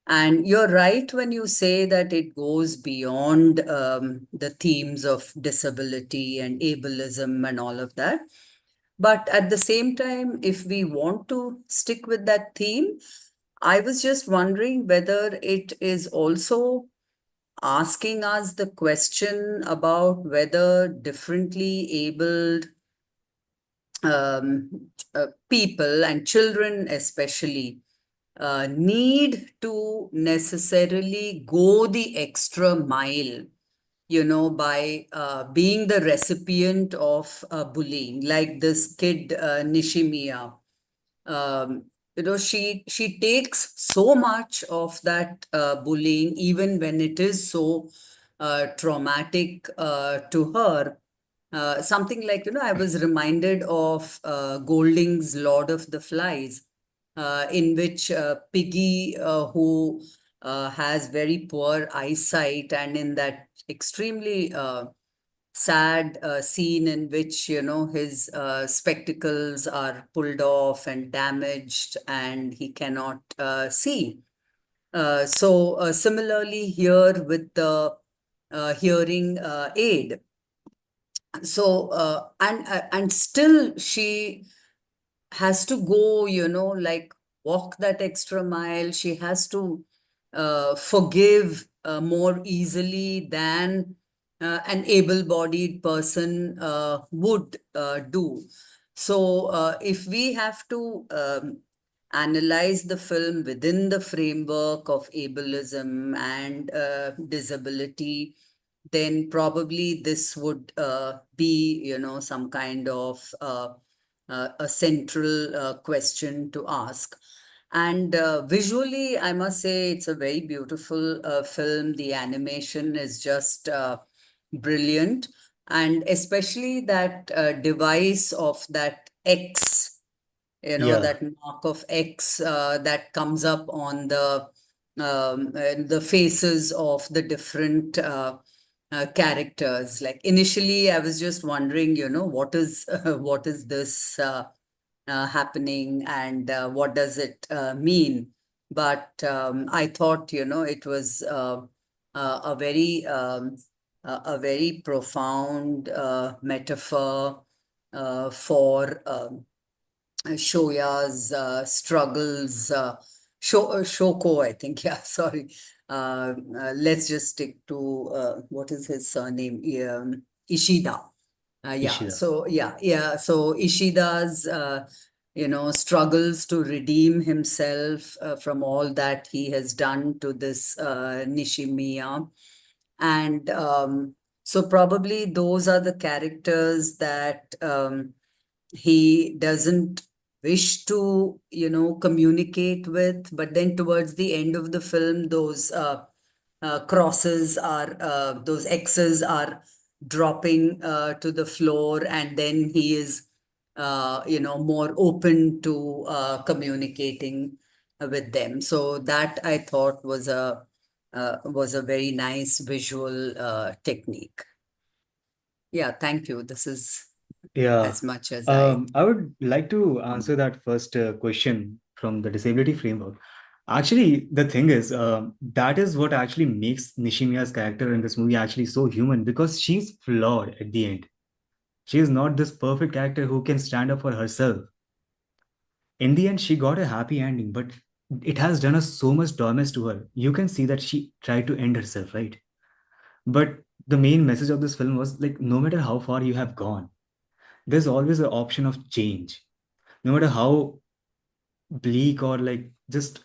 And you're right when you say that it goes beyond the themes of disability and ableism and all of that. But at the same time, if we want to stick with that theme, I was just wondering whether it is also asking us the question about whether differently abled people and children especially need to necessarily go the extra mile, by being the recipient of bullying, like this kid Nishimiya. She takes so much of that bullying, even when it is so traumatic to her. Something like, I was reminded of Golding's Lord of the Flies, in which Piggy, who has very poor eyesight, and in that extremely sad scene in which, his spectacles are pulled off and damaged and he cannot see. So similarly here with the hearing aid. So and still she has to go, like walk that extra mile. She has to forgive more easily than an able-bodied person would do. So if we have to analyze the film within the framework of ableism and disability, then probably this would be, some kind of a central question to ask. And visually, I must say, it's a very beautiful film. The animation is just brilliant. And especially that device of that X, Yeah. that mark of X that comes up on the faces of the different characters. Like initially, I was just wondering, what is what is this happening, and what does it mean? But I thought, it was a very a very profound metaphor for Shoya's struggles. Shoko, I think. Yeah, sorry. Let's just stick to what is his surname? Ishida. Yeah. Ishida. So Ishida's struggles to redeem himself from all that he has done to this Nishimiya, and so probably those are the characters that he doesn't wish to communicate with, but then towards the end of the film, those crosses are those X's are dropping to the floor, and then he is more open to communicating with them. So that I thought was a very nice visual technique. Yeah, thank you. This is Yeah. as much as I I would like to answer that first question from the disability framework. Actually, the thing is, that is what actually makes Nishimiya's character in this movie actually so human, because she's flawed at the end. She is not this perfect character who can stand up for herself. In the end, she got a happy ending, but it has done us so much damage to her. You can see that she tried to end herself, right? But the main message of this film was like, no matter how far you have gone, there's always an option of change. No matter how bleak or like just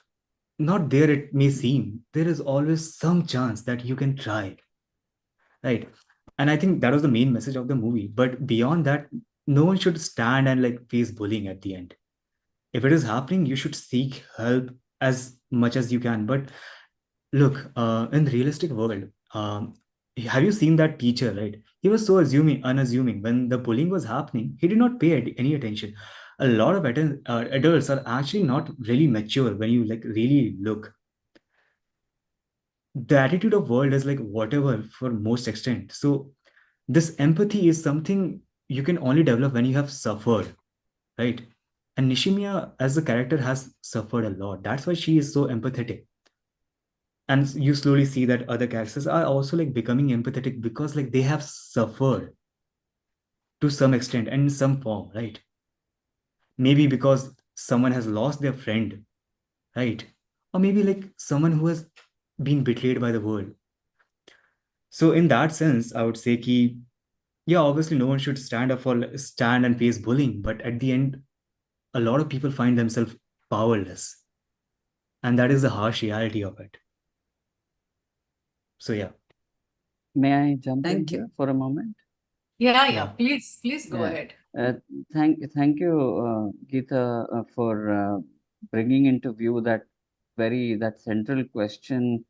not there it may seem, there is always some chance that you can try, right? And I think that was the main message of the movie. But beyond that, no one should stand and like face bullying at the end. If it is happening, you should seek help as much as you can. But look, in the realistic world, have you seen that teacher, right? He was so unassuming. When the bullying was happening, he did not pay any attention. A lot of adults are actually not really mature when you like really look. The attitude of world is like whatever for most extent. So this empathy is something you can only develop when you have suffered, right? And Nishimiya as a character has suffered a lot. That's why she is so empathetic. And you slowly see that other characters are also like becoming empathetic because like they have suffered to some extent and in some form, right? Maybe because someone has lost their friend, right? Or maybe like someone who has been betrayed by the world. So in that sense, I would say ki, yeah, obviously no one should stand and face bullying, but at the end, a lot of people find themselves powerless, and that is the harsh reality of it. So yeah, May I jump in Thank you. here for a moment? Yeah, yeah, please go Yeah. ahead. Thank you, Geeta, for bringing into view that central question,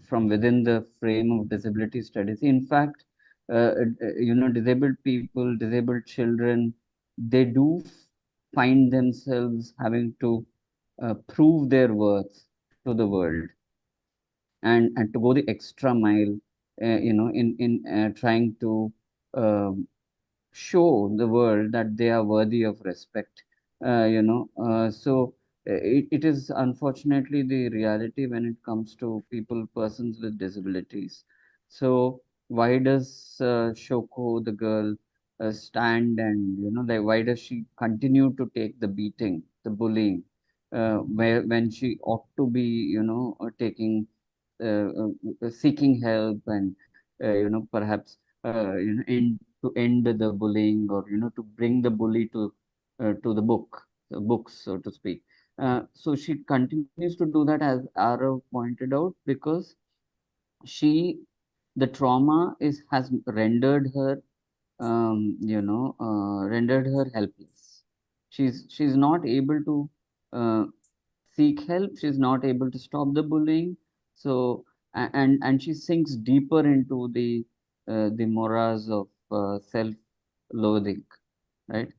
from within the frame of disability studies. In fact, disabled people, disabled children, they do find themselves having to prove their worth to the world, and to go the extra mile, in trying to show the world that they are worthy of respect. It is unfortunately the reality when it comes to persons with disabilities. So why does Shoko, the girl, stand, and like, why does she continue to take the beating, the bullying, where when she ought to be, taking seeking help, and perhaps end the bullying, or to bring the bully to the books, so to speak. So she continues to do that, as Arav pointed out, because she the trauma is has rendered her helpless. She's not able to uh, seek help. She's not able to stop the bullying. So and she sinks deeper into the morass of self-loathing, right?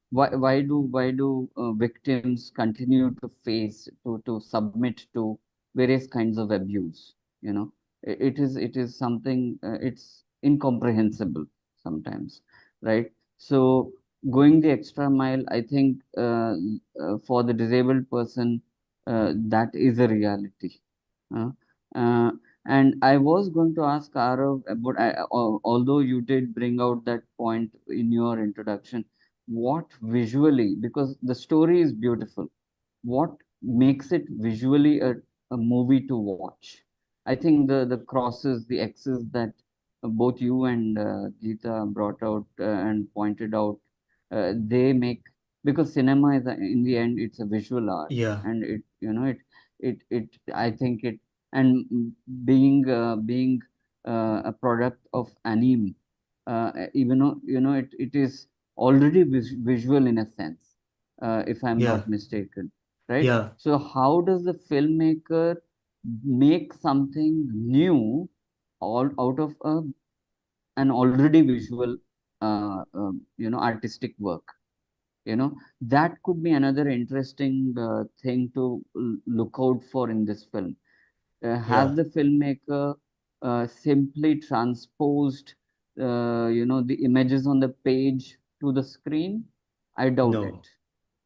Why do victims continue to submit to various kinds of abuse? You know, it is something, it's incomprehensible sometimes, right? So going the extra mile, I think, for the disabled person, that is a reality. Uh, uh, and I was going to ask Arav about, although you did bring out that point in your introduction, what visually, because the story is beautiful, what makes it visually a movie to watch? I think the crosses, the X's that both you and Geeta brought out and pointed out, they make, because cinema is in the end, it's a visual art, yeah, and it I think it, and being a product of anime, even though it is already visual in a sense, if I'm yeah, not mistaken, right? yeah, So how does the filmmaker make something new all out of an already visual, artistic work? That could be another interesting thing to look out for in this film. Has yeah. the filmmaker simply transposed, the images on the page to the screen? I doubt it, No,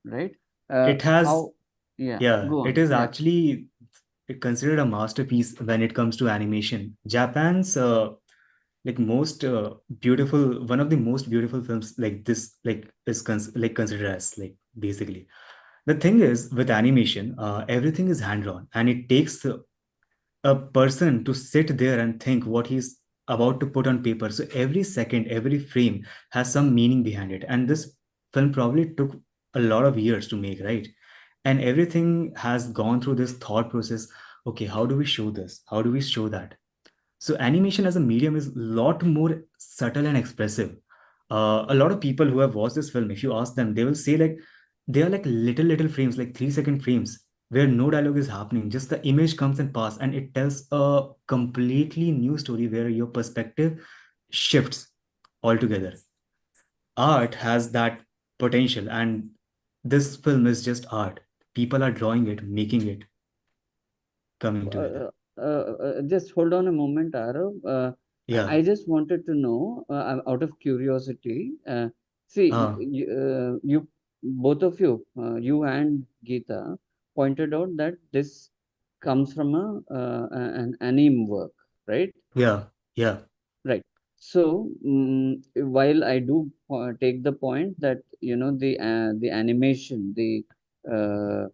right? it has, How? Yeah, yeah, go it on. is Yeah. actually considered a masterpiece when it comes to animation. Japan's like most beautiful, one of the most beautiful films like this, like like considered as like basically. The thing is with animation, everything is hand drawn, and it takes a person to sit there and think what he's about to put on paper. So every second, every frame has some meaning behind it. And this film probably took a lot of years to make, right? And everything has gone through this thought process. Okay, how do we show this? How do we show that? So animation as a medium is a lot more subtle and expressive. A lot of people who have watched this film, if you ask them, they will say like they are like little frames, like 3 second frames, where no dialogue is happening. Just the image comes and pass, and it tells a completely new story where your perspective shifts altogether. Art has that potential, and this film is just art. People are drawing it, making it, coming together. Just hold on a moment, Arav. Yeah. I just wanted to know, out of curiosity, see, Uh, you both of you, you and Geeta, pointed out that this comes from an anime work, right? yeah. Yeah. Right. So, while I do take the point that the animation, the uh,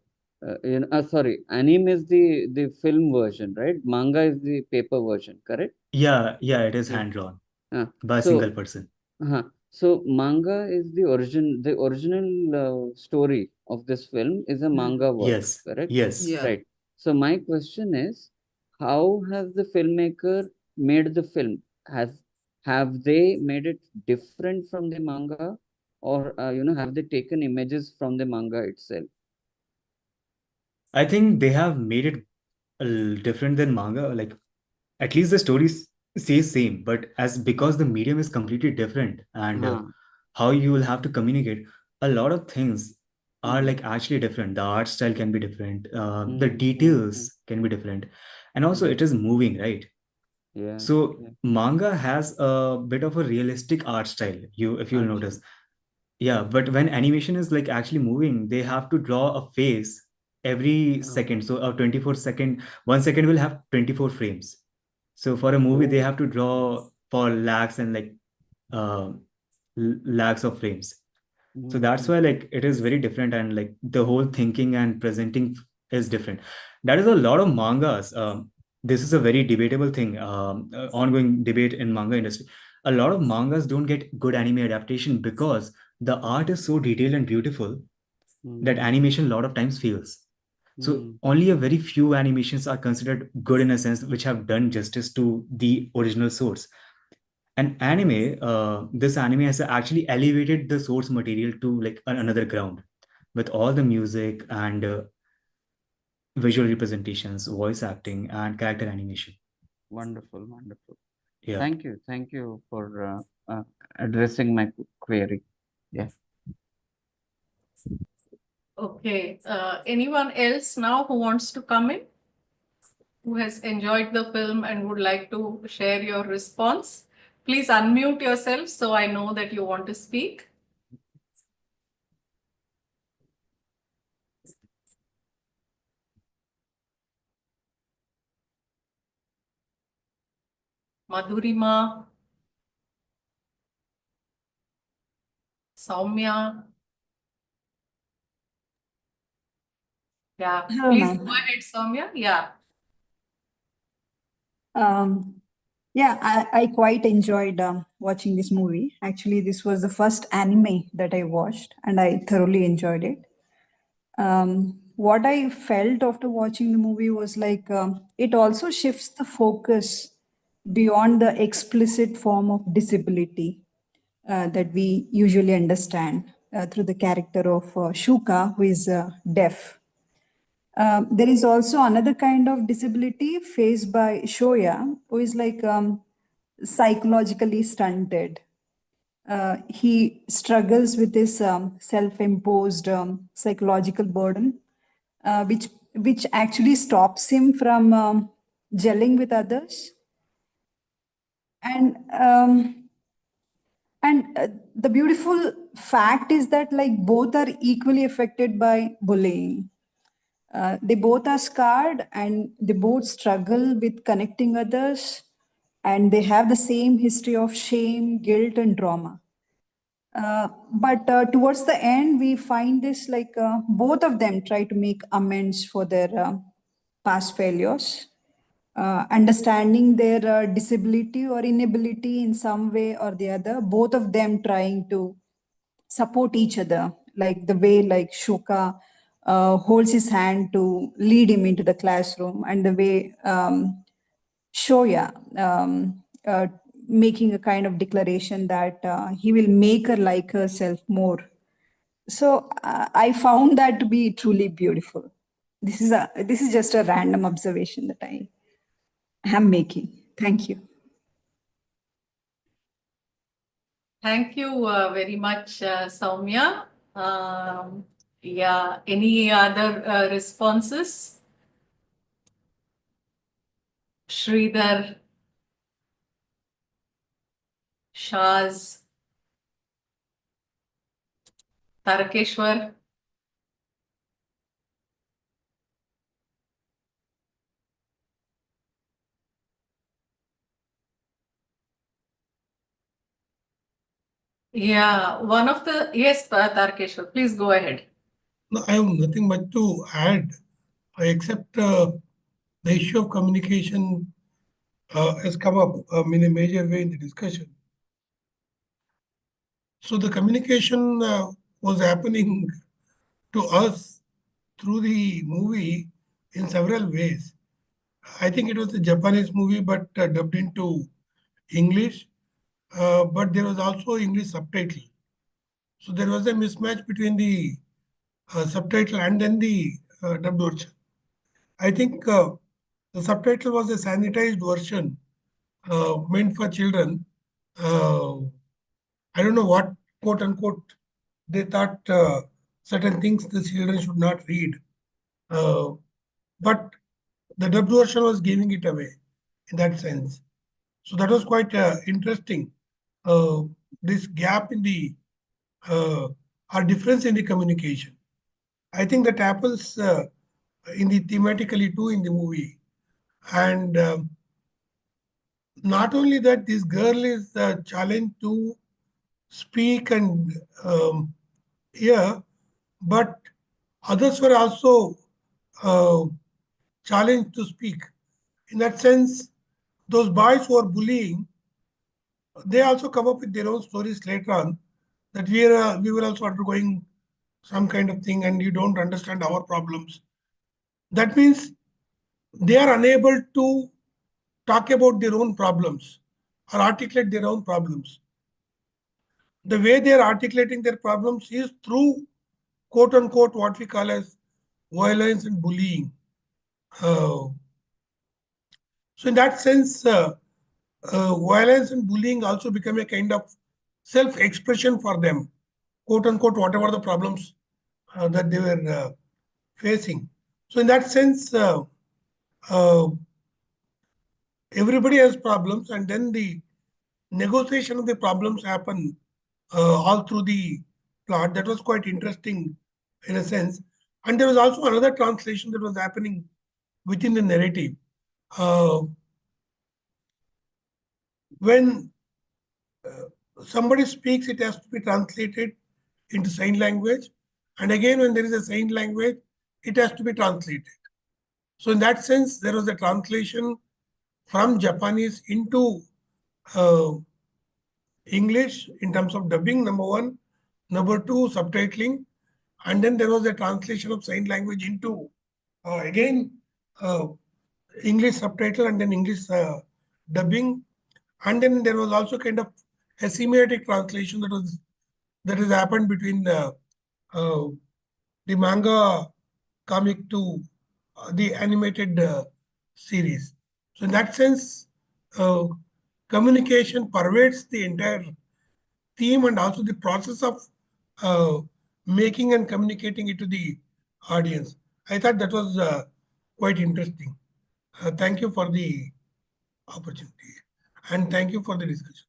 Sorry, anime is the film version, right? Manga is the paper version, correct? Yeah, it is Yeah. hand drawn Uh, by a so single person. so manga is the original story of this film is a manga work, Yes, correct? yes. Yeah. Right. So my question is, how has the filmmaker made the film? Have they made it different from the manga, or have they taken images from the manga itself? I think they have made it different than manga. Like, at least the stories say same, but as because the medium is completely different, and how you will have to communicate, a lot of things are like actually different. The art style can be different, the details can be different, and also it is moving, right? Yeah. So Yeah. manga has a bit of a realistic art style, if you'll notice. Yeah, but when animation is like actually moving, they have to draw a face every second. So a 24-second, 1 second will have 24 frames. So for a movie, they have to draw for lakhs and like uh, lakhs of frames. So that's why like it is very different, and like the whole thinking and presenting is different. That is a lot of mangas. This is a very debatable thing, ongoing debate in manga industry. A lot of mangas don't get good anime adaptation because the art is so detailed and beautiful that animation a lot of times fails. So only a very few animations are considered good in a sense, which have done justice to the original source. And anime, this anime has actually elevated the source material to like another ground with all the music and visual representations, voice acting, and character animation. Wonderful, wonderful. Yeah. Thank you for addressing my query. Yeah. Okay. Anyone else now who wants to come in? Who has enjoyed the film and would like to share your response? Please unmute yourself so I know that you want to speak. Madhurima, Soumya. Yeah, Hello, please ma'am. go ahead, Soumya. Yeah. Yeah, I quite enjoyed watching this movie. Actually, this was the first anime that I watched, and I thoroughly enjoyed it. What I felt after watching the movie was like it also shifts the focus beyond the explicit form of disability that we usually understand through the character of Shuka, who is deaf. There is also another kind of disability faced by Shoya, who is like psychologically stunted. He struggles with this self-imposed psychological burden, which actually stops him from gelling with others. And the beautiful fact is that like both are equally affected by bullying. They both are scarred and they both struggle with connecting others, and they have the same history of shame, guilt, and trauma. But towards the end, we find this like both of them try to make amends for their past failures, understanding their disability or inability in some way or the other, both of them trying to support each other, like the way like Shuka holds his hand to lead him into the classroom, and the way Shoya making a kind of declaration that he will make her like herself more. So I found that to be truly beautiful. This is just a random observation that I am making. Thank you. Thank you very much, Soumya. Yeah, any other responses? Sridhar, Shaz, Tarakeshwar. Yeah, one of the, yes, Tarakeshwar, please go ahead. No, I have nothing much to add, except the issue of communication has come up in a major way in the discussion. So the communication was happening to us through the movie in several ways. I think it was a Japanese movie, but dubbed into English. But there was also English subtitle. So there was a mismatch between the subtitle and then the dubbed version. I think the subtitle was a sanitized version meant for children. I don't know what, quote unquote, they thought certain things the children should not read. But the dubbed version was giving it away in that sense. So that was quite interesting. This gap in the or difference in the communication. I think that happens in the thematically too in the movie. And not only that, this girl is challenged to speak and hear, but others were also uh, challenged to speak. In that sense, those boys who are bullying, they also come up with their own stories later on that we were also undergoing some kind of thing and you don't understand our problems. That means they are unable to talk about their own problems or articulate their own problems. The way they are articulating their problems is through quote unquote what we call as violence and bullying. So in that sense, violence and bullying also become a kind of self-expression for them, quote unquote, whatever the problems that they were facing. So in that sense, uh, everybody has problems, and then the negotiation of the problems happen all through the plot. That was quite interesting in a sense. And there was also another translation that was happening within the narrative. Uh, when somebody speaks, it has to be translated into sign language. And again, when there is a sign language, it has to be translated. So in that sense, there was a translation from Japanese into uh, English in terms of dubbing, number one. Number two, subtitling. And then there was a translation of sign language into, again, uh, English subtitle and then English dubbing. And then there was also kind of a semiotic translation that has happened between uh, the manga comic to the animated series. So in that sense, uh, communication pervades the entire theme and also the process of uh, making and communicating it to the audience. I thought that was quite interesting. Thank you for the opportunity and thank you for the discussion.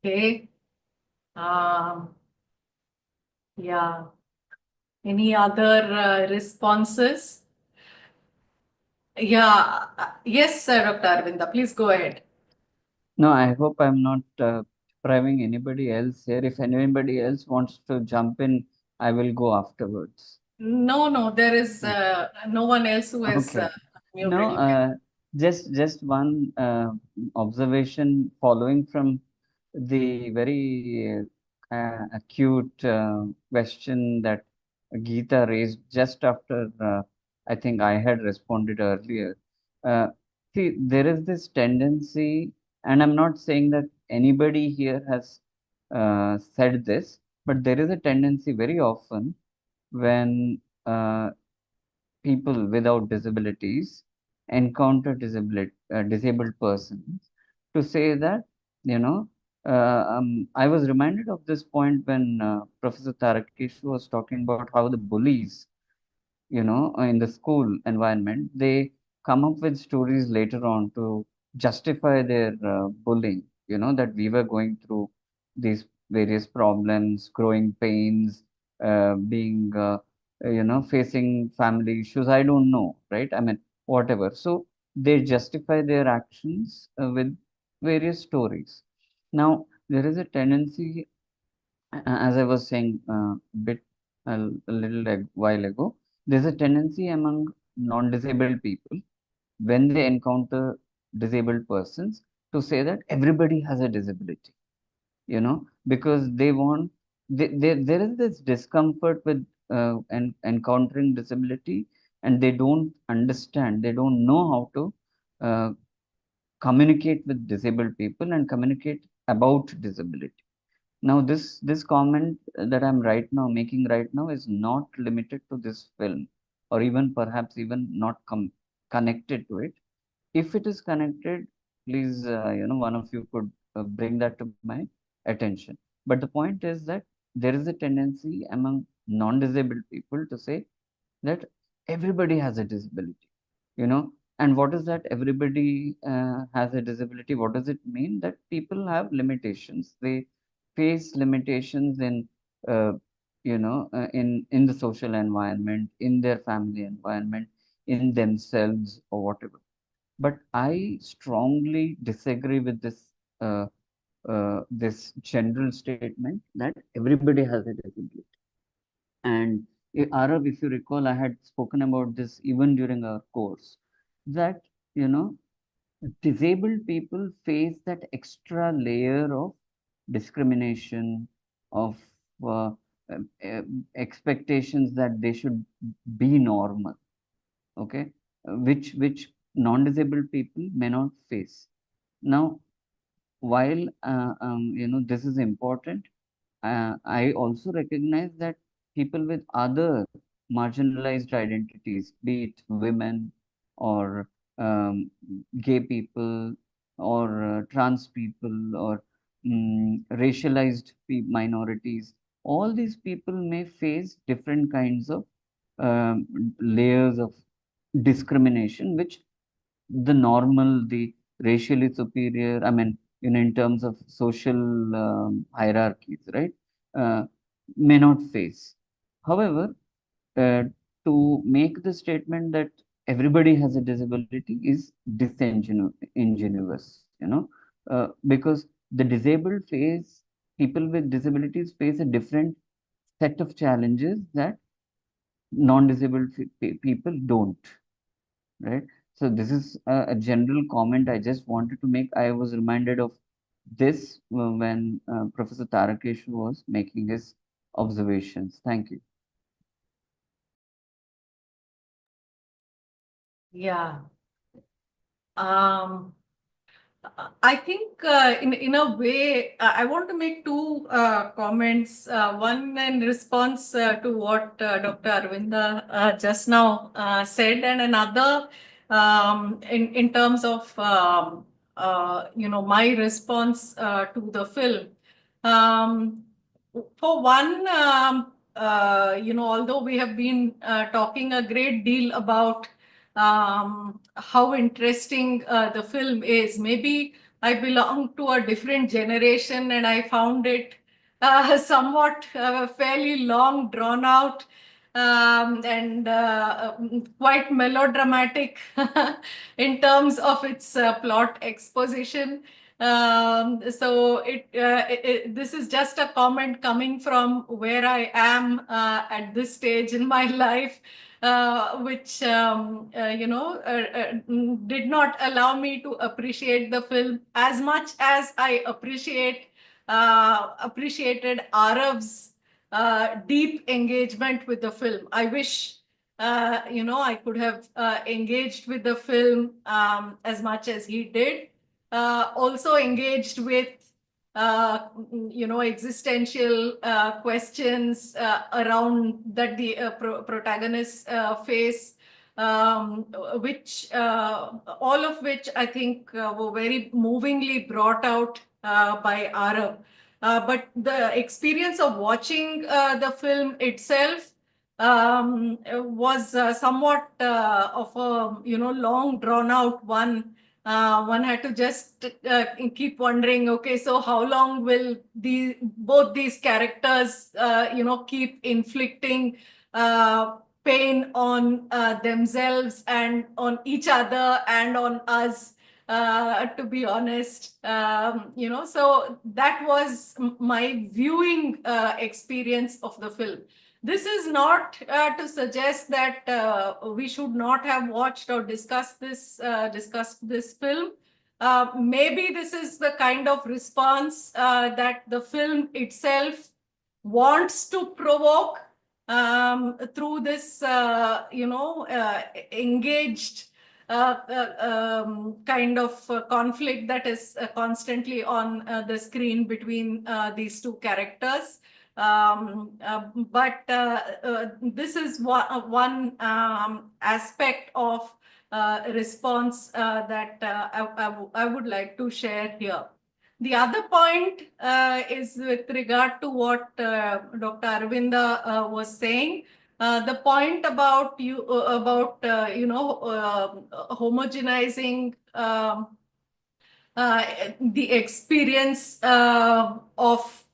Okay. Um, yeah. Any other responses? Yeah. Yes, Dr. Arvinda, please go ahead. No, I hope I'm not depriving anybody else here. If anybody else wants to jump in, I will go afterwards. No, there is no one else who is Okay. muted. No, You can. just one observation following from the very acute question that Geeta raised just after I think I had responded earlier. See, there is this tendency, and I'm not saying that anybody here has said this, but there is a tendency very often when people without disabilities encounter disabled persons to say that, you know, I was reminded of this point when Professor Tarakesh was talking about how the bullies, in the school environment, they come up with stories later on to justify their bullying, that we were going through these various problems, growing pains, being, facing family issues. I don't know, right? I mean, whatever. So they justify their actions with various stories. Now, there is a tendency as I was saying a little while ago, there's a tendency among non-disabled people when they encounter disabled persons to say that everybody has a disability, because there is this discomfort with encountering disability, and they don't understand, they don't know how to uh, communicate with disabled people and communicate about disability. Now, this comment that I'm right now making right now is not limited to this film, or even perhaps even not connected to it. If it is connected, please, one of you could bring that to my attention. But the point is that there is a tendency among non-disabled people to say that everybody has a disability, you know. And what is that? Everybody has a disability. What does it mean? That people have limitations. They face limitations in, in the social environment, in their family environment, in themselves, or whatever. But I strongly disagree with this general statement that everybody has a disability. And Arav, if you recall, I had spoken about this even during our course, that disabled people face that extra layer of discrimination, of uh, expectations that they should be normal, okay, which non-disabled people may not face. Now, while this is important, I also recognize that people with other marginalized identities, be it women or gay people or trans people or racialized minorities, all these people may face different kinds of layers of discrimination, which the normal, the racially superior, I mean, in terms of social hierarchies, right, may not face. However, uh, to make the statement that everybody has a disability is disingenuous, because the disabled face, people with disabilities face a different set of challenges that non-disabled people don't, right? So this is a general comment I just wanted to make. I was reminded of this when Professor Tarakesh was making his observations. Thank you. Yeah. I think in a way, I want to make two comments. One in response to what Dr. Arvinda just now said, and another in terms of my response to the film. For one, although we have been talking a great deal about how interesting the film is. Maybe I belong to a different generation and I found it somewhat fairly long, drawn out, and quite melodramatic in terms of its plot exposition. So this is just a comment coming from where I am at this stage in my life, which did not allow me to appreciate the film as much as I appreciated Arav's deep engagement with the film. I wish I could have engaged with the film as much as he did. Also engaged with existential questions around that the protagonists face, which all of which I think were very movingly brought out by Arav. But the experience of watching the film itself was somewhat of a long drawn out one. One had to just keep wondering, okay, so how long will both these characters, keep inflicting pain on themselves and on each other and on us? to be honest. So that was my viewing experience of the film. This is not to suggest that we should not have watched or discussed this film. Maybe this is the kind of response that the film itself wants to provoke through this, engaged kind of conflict that is constantly on the screen between these two characters. But this is one aspect of response that I would like to share here. The other point is with regard to what Dr. Aravinda was saying. The point about homogenizing the experience of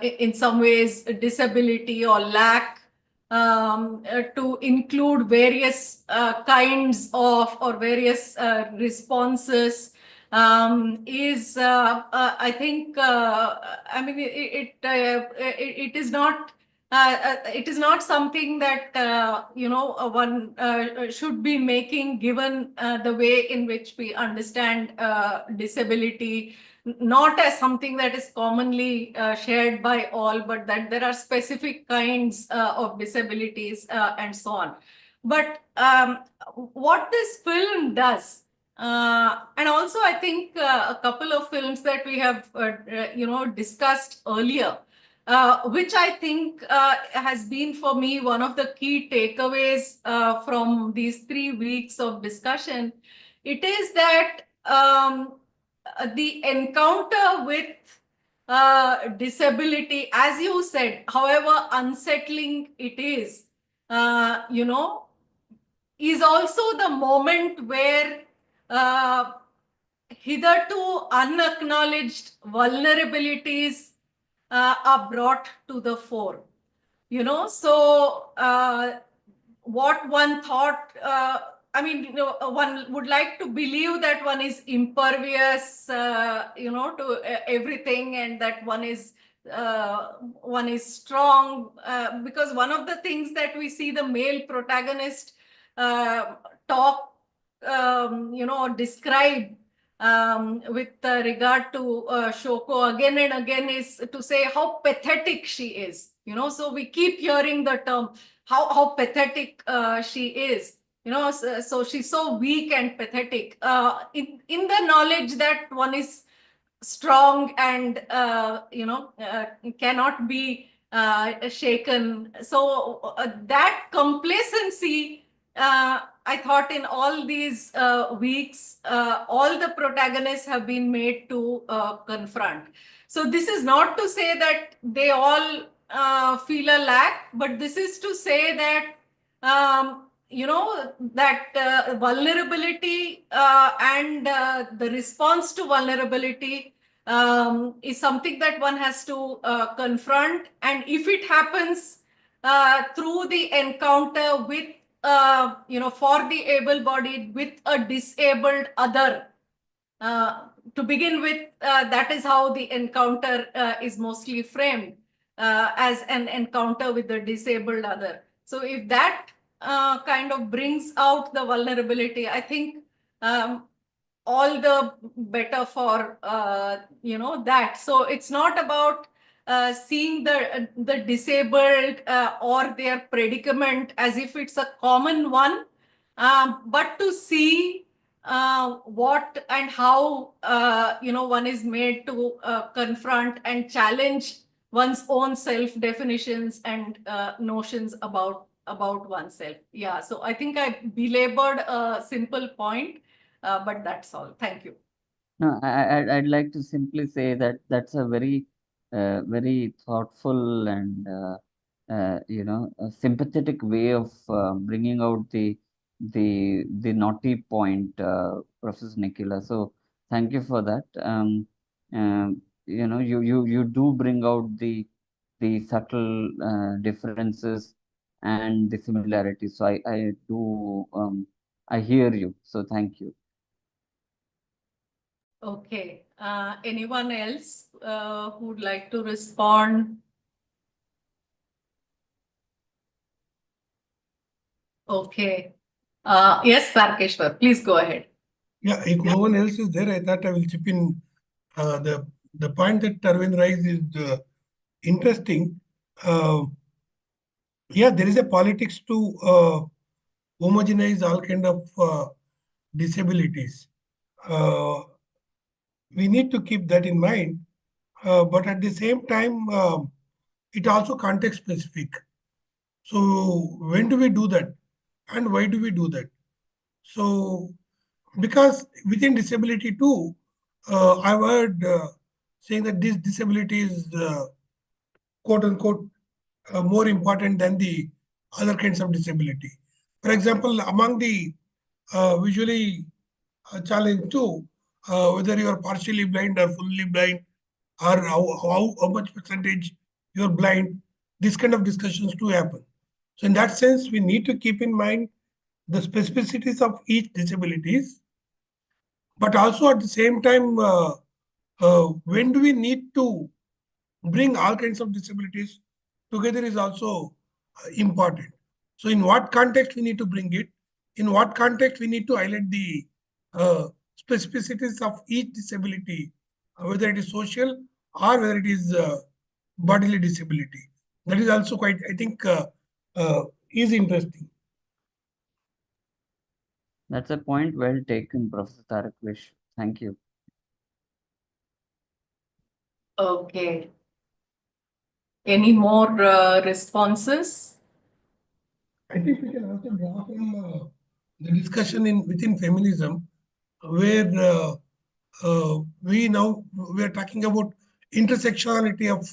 in some ways disability or lack to include various kinds of or various responses is I think I mean it is not it is not something that one should be making, given the way in which we understand disability, not as something that is commonly shared by all, but that there are specific kinds of disabilities and so on. But what this film does, and also I think a couple of films that we have discussed earlier, which I think has been for me one of the key takeaways from these 3 weeks of discussion. It is that the encounter with disability, as you said, however unsettling it is, is also the moment where hitherto unacknowledged vulnerabilities are brought to the fore. So what one thought, one would like to believe that one is impervious, to everything, and that one is strong, because one of the things that we see the male protagonist talk, or describe with regard to Shoko again and again is to say how pathetic she is. So we keep hearing the term how pathetic she is. So she's so weak and pathetic. In the knowledge that one is strong and cannot be shaken. So that complacency, I thought in all these weeks, all the protagonists have been made to confront. So this is not to say that they all feel a lack, but this is to say that that vulnerability and the response to vulnerability is something that one has to confront. And if it happens through the encounter with, for the able-bodied with a disabled other, to begin with, that is how the encounter is mostly framed, as an encounter with the disabled other. So if that kind of brings out the vulnerability, I think all the better for that. So it's not about seeing the disabled or their predicament as if it's a common one, but to see what and how one is made to confront and challenge one's own self definitions and notions about oneself. Yeah, so I think I belabored a simple point, but that's all. Thank you. No, I'd like to simply say that that's a very thoughtful and a sympathetic way of bringing out the naughty point, Professor Nikila. So thank you for that. You do bring out the subtle differences and the similarities. So I do I hear you. So thank you. Okay. Anyone else who would like to respond? Okay. Yes, Tarkeshwar, please go ahead. Yeah, if no one else is there, I thought I will chip in. The point that Arvind raised is interesting. Yeah, there is a politics to homogenize all kind of disabilities. We need to keep that in mind, but at the same time, it also context specific. So when do we do that, and why do we do that? So because within disability too, I've heard saying that this disability is quote unquote more important than the other kinds of disability. For example, among the visually challenged too, whether you are partially blind or fully blind, or how much percentage you're blind, this kind of discussions too happen. So in that sense, we need to keep in mind the specificities of each disabilities, but also at the same time, when do we need to bring all kinds of disabilities together is also important. So in what context we need to bring it, in what context we need to highlight the uh, specificities of each disability, whether it is social or whether it is bodily disability. That is also quite, I think, is interesting. That's a point well taken, Professor Tarakvish. Thank you. Okay. Any more responses? I think we can also draw from the discussion in within feminism, where we are talking about intersectionality of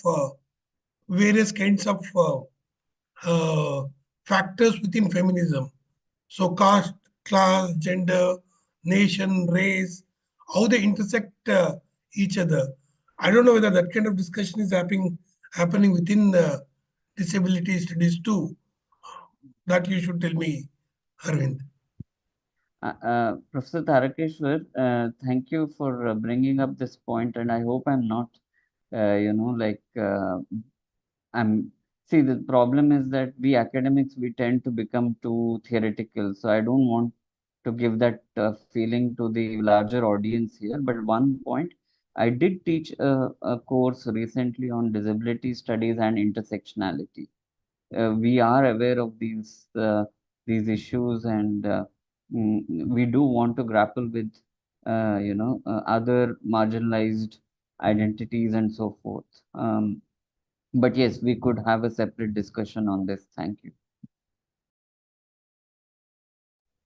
various kinds of factors within feminism. So caste, class, gender, nation, race, how they intersect each other. I don't know whether that kind of discussion is happening within disability studies too. That you should tell me, Arvind. Professor Tarakeshwar, thank you for bringing up this point, and I hope I'm not, I'm. See, the problem is that we academics we tend to become too theoretical. So I don't want to give that feeling to the larger audience here. But one point, I did teach a course recently on disability studies and intersectionality. We are aware of these issues, and we do want to grapple with other marginalized identities and so forth. But yes, we could have a separate discussion on this. Thank you.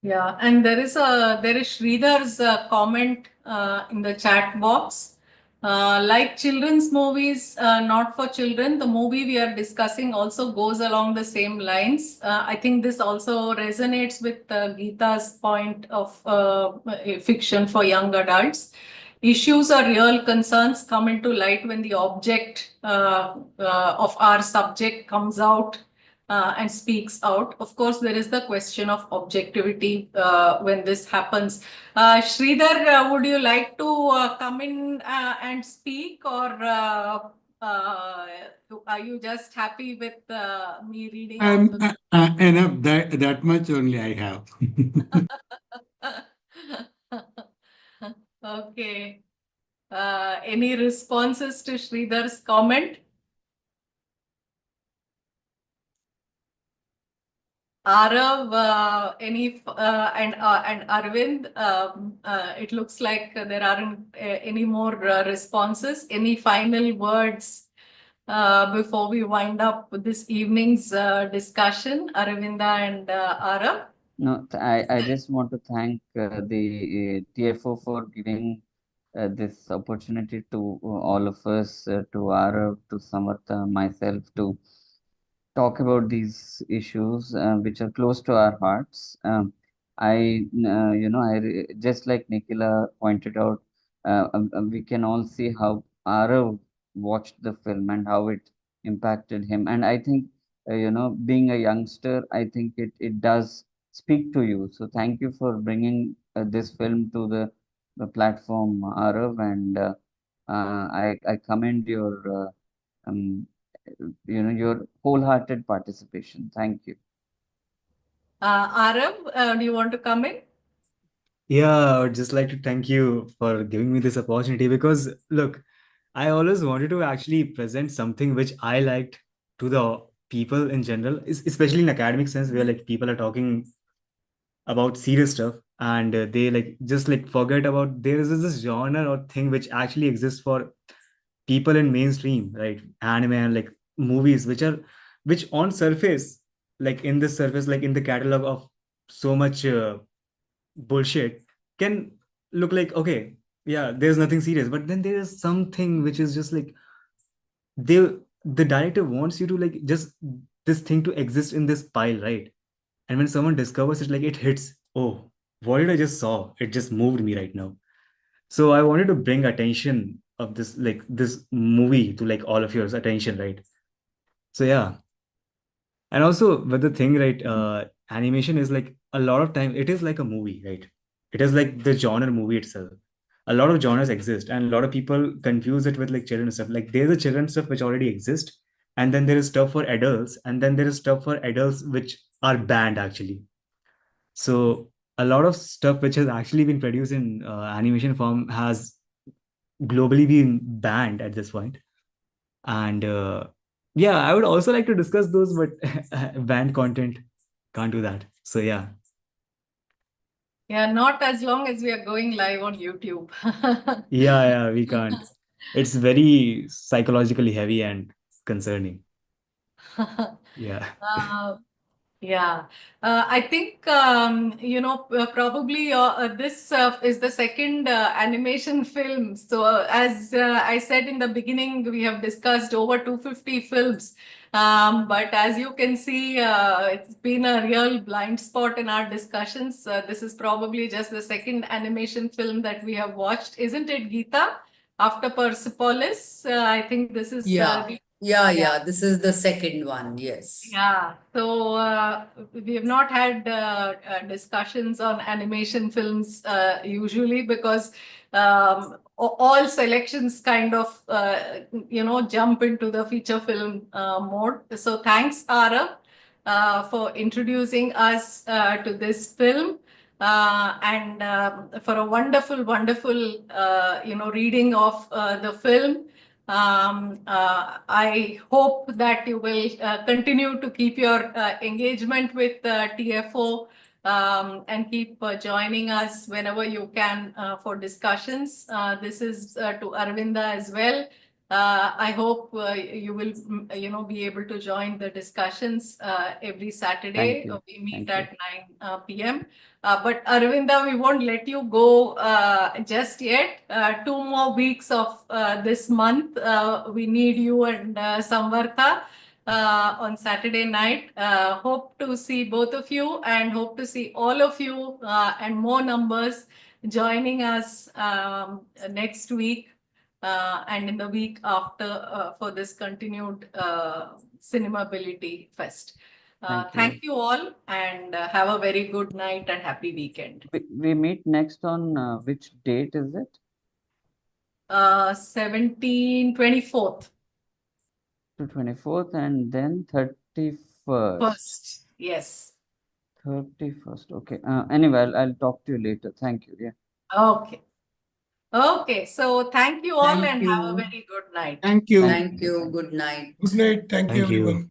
Yeah, and there is Sridhar's comment in the chat box. Like children's movies, not for children, the movie we are discussing also goes along the same lines. I think this also resonates with Geeta's point of fiction for young adults. Issues or real concerns come into light when the object of our subject comes out and speaks out. Of course, there is the question of objectivity when this happens. Sridhar, would you like to come in and speak, or are you just happy with me reading out the... Enough that much only I have. Okay. Any responses to Sridhar's comment? Arav, and Arvind, it looks like there aren't any more responses. Any final words before we wind up with this evening's discussion, Aravinda and Arav? No, I just want to thank the TFO for giving this opportunity to all of us, to Arav, to Samartha, myself, to talk about these issues which are close to our hearts. Just like Nikhila pointed out, we can all see how Arav watched the film and how it impacted him. And I think, being a youngster, I think it does speak to you. So thank you for bringing this film to the the platform, Arav, and I commend your your wholehearted participation. Thank you. Arav, do you want to come in? Yeah, I would just like to thank you for giving me this opportunity because, look, I always wanted to actually present something which I liked to the people in general, especially in academic sense, where like people are talking about serious stuff and they like just like forget about there is this genre or thing which actually exists for people in mainstream, right? Anime and like movies which on surface, like in this surface, like in the catalog of so much bullshit, can look like, okay, yeah, there's nothing serious, but then there is something which is just like they the director wants you to like just this thing to exist in this pile, right? And when someone discovers it, like it hits, oh, what did I just saw? It just moved me right now. So I wanted to bring attention of this like this movie to like all of yours attention, right? So yeah. And also, but the thing, right, animation is like a lot of time, it is like a movie, right? It is like the genre movie itself. A lot of genres exist, and a lot of people confuse it with like children stuff. Like there's a children stuff which already exist, and then there is stuff for adults, and then there is stuff for adults which are banned actually. So a lot of stuff which has actually been produced in animation form has globally been banned at this point. And yeah, I would also like to discuss those, but banned content can't do that. So yeah. Yeah, not as long as we are going live on YouTube. Yeah, we can't. It's very psychologically heavy and concerning. Yeah. Uh, Yeah, I think probably this is the second animation film. So as I said in the beginning, we have discussed over 250 films. But as you can see, it's been a real blind spot in our discussions. This is probably just the second animation film that we have watched, isn't it, Geeta? After Persepolis, I think this is Yeah, this is the second one, yes. Yeah, so we have not had discussions on animation films usually because all selections kind of jump into the feature film mode. So thanks, Arav, for introducing us to this film and for a wonderful, wonderful reading of the film. I hope that you will continue to keep your engagement with TFO and keep joining us whenever you can for discussions. This is to Arvinda as well. I hope you will, be able to join the discussions every Saturday. Thank you. We meet Thank you. at 9 p.m. But Arvinda, we won't let you go just yet. 2 more weeks of this month. We need you and Samvartha on Saturday night. Hope to see both of you and hope to see all of you and more numbers joining us next week and in the week after for this continued Cinemability Fest. Thank you all and have a very good night and happy weekend. We meet next on which date is it? 24th. To 24th and then 31st. First, yes. 31st. Okay. Anyway, I'll talk to you later. Thank you. Yeah. Okay. Okay. So thank you all Thank and have a you. very good night. Thank you. Thank you. Good night. Good night. Thank you, Thank you. everyone.